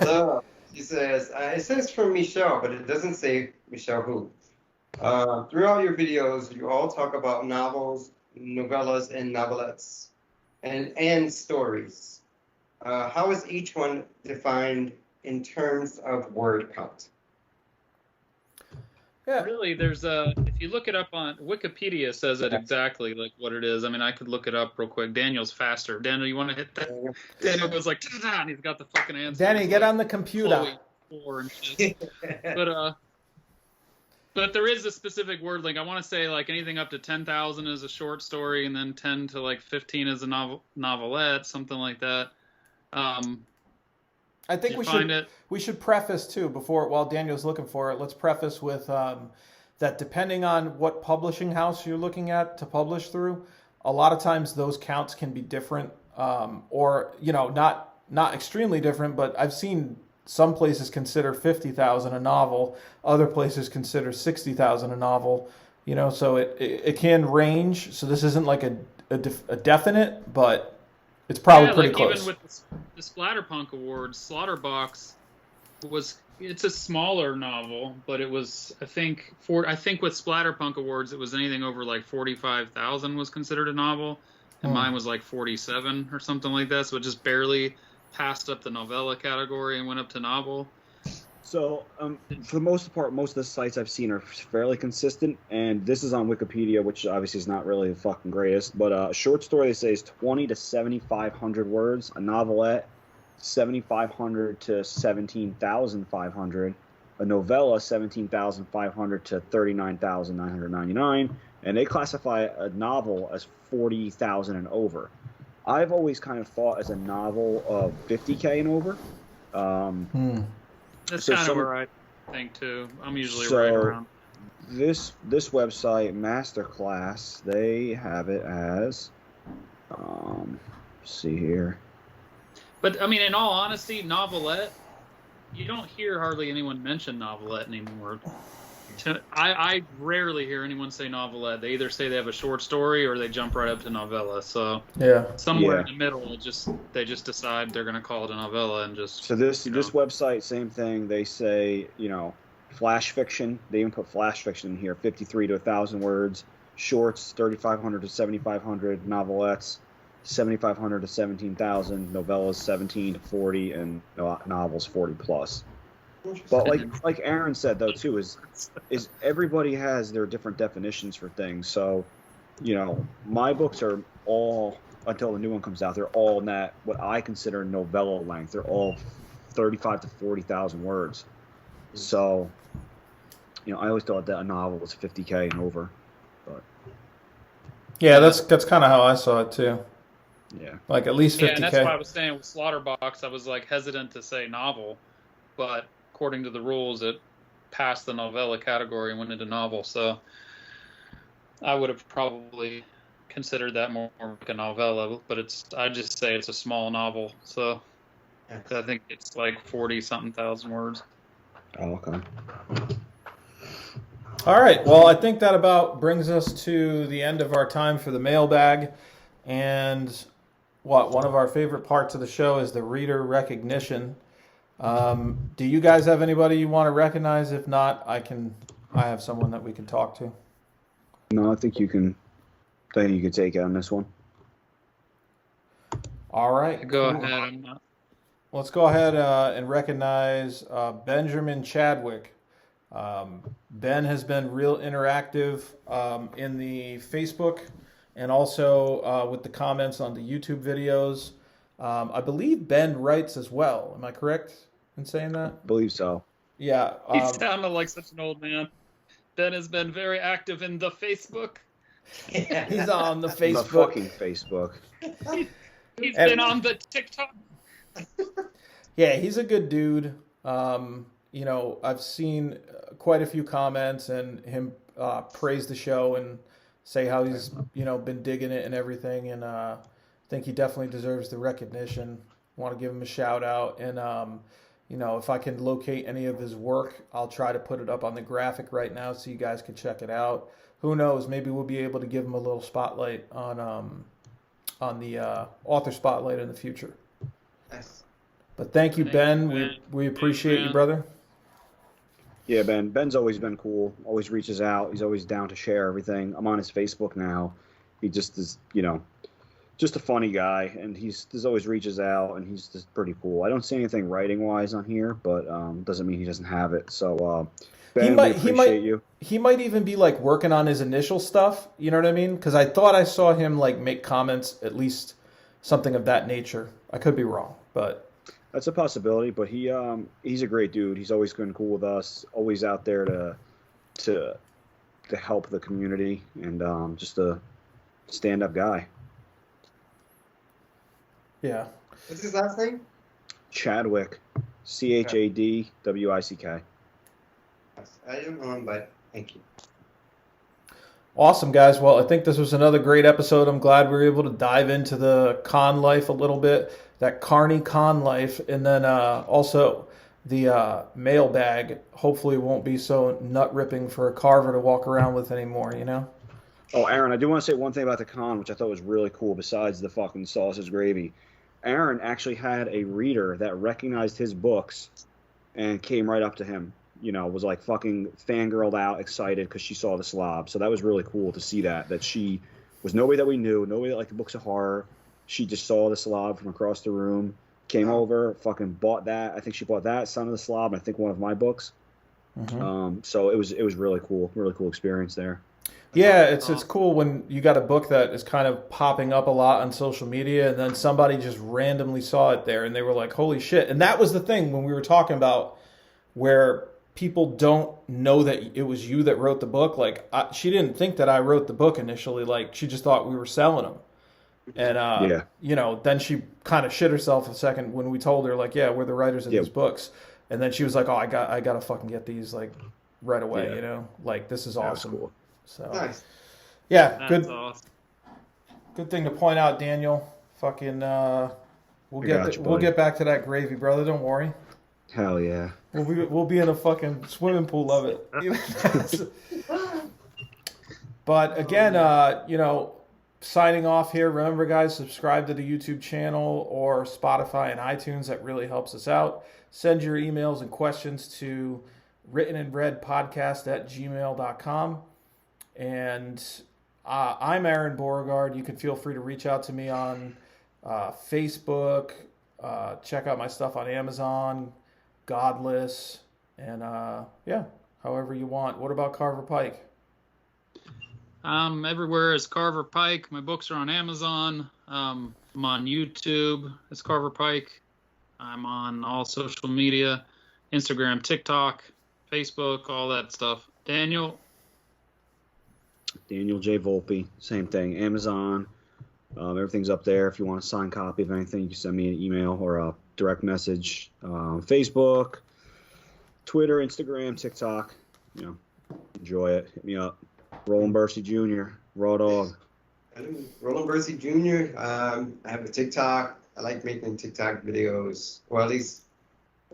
So, she says, it says from Michelle, but it doesn't say Michelle who. Throughout your videos, you all talk about novels, novellas, and novelettes, and stories. How is each one defined in terms of word count? Yeah. Really, there's if you look it up on Wikipedia, says it exactly like what it is. I mean, I could look it up real quick. Daniel's faster. Daniel, you want to hit that? Daniel goes like, "Ta-da-da," and he's got the fucking answer. Danny, get on the computer. And shit. But there is a specific word link. I want to say like anything up to 10,000 is a short story, and then 10 to like 15 is a novelette, something like that. I think we should preface too while Daniel's looking for it. Let's preface with that depending on what publishing house you're looking at to publish through, a lot of times those counts can be different, or not extremely different. But I've seen some places consider 50,000 a novel, other places consider 60,000 a novel. So it can range. So this isn't like a definite, but it's probably pretty close. Even with the Splatterpunk Awards, Slaughterbox it's a smaller novel, but it was I think with Splatterpunk Awards it was anything over like 45,000 was considered a novel, and mine was like 47 or something like that. So it just barely passed up the novella category and went up to novel. So, for the most part, most of the sites I've seen are fairly consistent, and this is on Wikipedia, which obviously is not really the fucking greatest, but a short story, they say, is 20 to 7,500 words, a novelette, 7,500 to 17,500, a novella, 17,500 to 39,999, and they classify a novel as 40,000 and over. I've always kind of thought as a novel of 50K and over. That's kind of where I think too. I'm usually right around. This website, Masterclass, they have it as, let's see here. But I mean, in all honesty, novelette, you don't hear hardly anyone mention novelette anymore. I rarely hear anyone say novelette. They either say they have a short story or they jump right up to novella. So somewhere in the middle, they just decide they're going to call it a novella and just. So this website, same thing. They say flash fiction. They even put flash fiction in here. 53 to 1,000 words. Shorts 3,500 to 7,500. Novelettes 7,500 to 17,000. Novellas 17 to 40, and novels 40 plus. But like Aaron said though too is everybody has their different definitions for things. So, my books are all, until the new one comes out, they're all in that what I consider novella length. They're all 35 to 40,000 words. So, I always thought that a novel was 50K and over. But yeah, that's kind of how I saw it too. Yeah, like at least 50K. Yeah, and that's why I was saying with Slaughterbox, I was like hesitant to say novel, but according to the rules, it passed the novella category and went into novel. So I would have probably considered that more like a novella, but I just say it's a small novel. So I think it's like 40-something thousand words. Oh, okay. All right. Well, I think that about brings us to the end of our time for the mailbag. And one of our favorite parts of the show is the reader recognition. Do you guys have anybody you want to recognize? If not, I have someone that we can talk to. No, I think you can take it on this one. All right. Go ahead. Let's go ahead and recognize Benjamin Chadwick. Ben has been real interactive in the Facebook and also with the comments on the YouTube videos. I believe Ben writes as well. Am I correct in saying that? I believe so. Yeah. He sounded like such an old man. Ben has been very active in the Facebook. He's on the Facebook. The fucking Facebook. He's been on the TikTok. Yeah, he's a good dude. I've seen quite a few comments and him praise the show and say how he's, been digging it and everything. And I think he definitely deserves the recognition. Want to give him a shout out. And if I can locate any of his work, I'll try to put it up on the graphic right now so you guys can check it out. Who knows? Maybe we'll be able to give him a little spotlight on the author spotlight in the future. Nice. But thank you, Ben. We appreciate you, brother. Yeah, Ben's always been cool. Always reaches out. He's always down to share everything. I'm on his Facebook now. He just is, just a funny guy, and he's always reaches out, and he's just pretty cool. I don't see anything writing wise on here, but doesn't mean he doesn't have it. So Ben, we appreciate you. He might even be like working on his initial stuff. You know what I mean? Because I thought I saw him like make comments, at least something of that nature. I could be wrong, but that's a possibility. But he's a great dude. He's always been cool with us. Always out there to help the community, and just a stand-up guy. Yeah. What's his last name? Chadwick. Chadwick. I didn't know him, but thank you. Awesome, guys. Well, I think this was another great episode. I'm glad we were able to dive into the con life a little bit, that carny con life, and then also the mailbag hopefully won't be so nut-ripping for a carver to walk around with anymore, Oh, Aaron, I do want to say one thing about the con, which I thought was really cool besides the fucking sausage gravy. Aaron actually had a reader that recognized his books and came right up to him. Was like fucking fangirled out, excited because she saw the slob. So that was really cool to see that she was nobody that we knew, nobody that liked the books of horror. She just saw the slob from across the room, came over, fucking bought that. I think she bought that, Son of the Slob, and I think one of my books. Mm-hmm. So it was really cool experience there. Yeah, it's cool when you got a book that is kind of popping up a lot on social media, and then somebody just randomly saw it there, and they were like, holy shit. And that was the thing when we were talking about where people don't know that it was you that wrote the book. Like, she didn't think that I wrote the book initially. Like, she just thought we were selling them. And, then she kind of shit herself a second when we told her, like, yeah, we're the writers of these books. And then she was like, oh, I got to fucking get these, like, right away, Like, this is awesome. Cool. So, nice. Yeah, That's awesome. Good thing to point out, Daniel. Fucking, we'll get back to that gravy, brother. Don't worry. Hell yeah. We'll be in a fucking swimming pool of it. But again, signing off here. Remember, guys, subscribe to the YouTube channel or Spotify and iTunes. That really helps us out. Send your emails and questions to writtenandreadpodcast@gmail.com. And I'm Aaron Beauregard. You can feel free to reach out to me on Facebook. Check out my stuff on Amazon, Godless, and however you want. What about Carver Pike? Everywhere is Carver Pike. My books are on Amazon. I'm on YouTube. It's Carver Pike. I'm on all social media, Instagram, TikTok, Facebook, all that stuff. Daniel J. Volpe, same thing. Amazon, everything's up there. If you want a signed copy of anything, you can send me an email or a direct message. Facebook, Twitter, Instagram, TikTok. Enjoy it. Hit me up. Roland Bursey Jr., Raw Dog. Roland Bursey Jr. I have a TikTok. I like making TikTok videos, or at least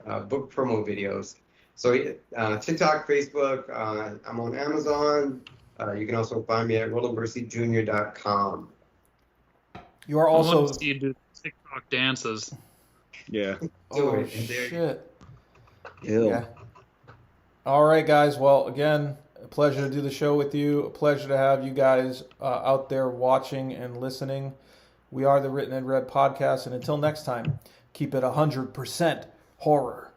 book promo videos. So TikTok, Facebook. I'm on Amazon. You can also find me at rolandburseyjr.com. You are also. I want to see you do TikTok dances. Yeah. Oh shit. Ew. Yeah. All right, guys. Well, again, a pleasure to do the show with you. A pleasure to have you guys out there watching and listening. We are the Written and Read podcast, and until next time, keep it 100% horror.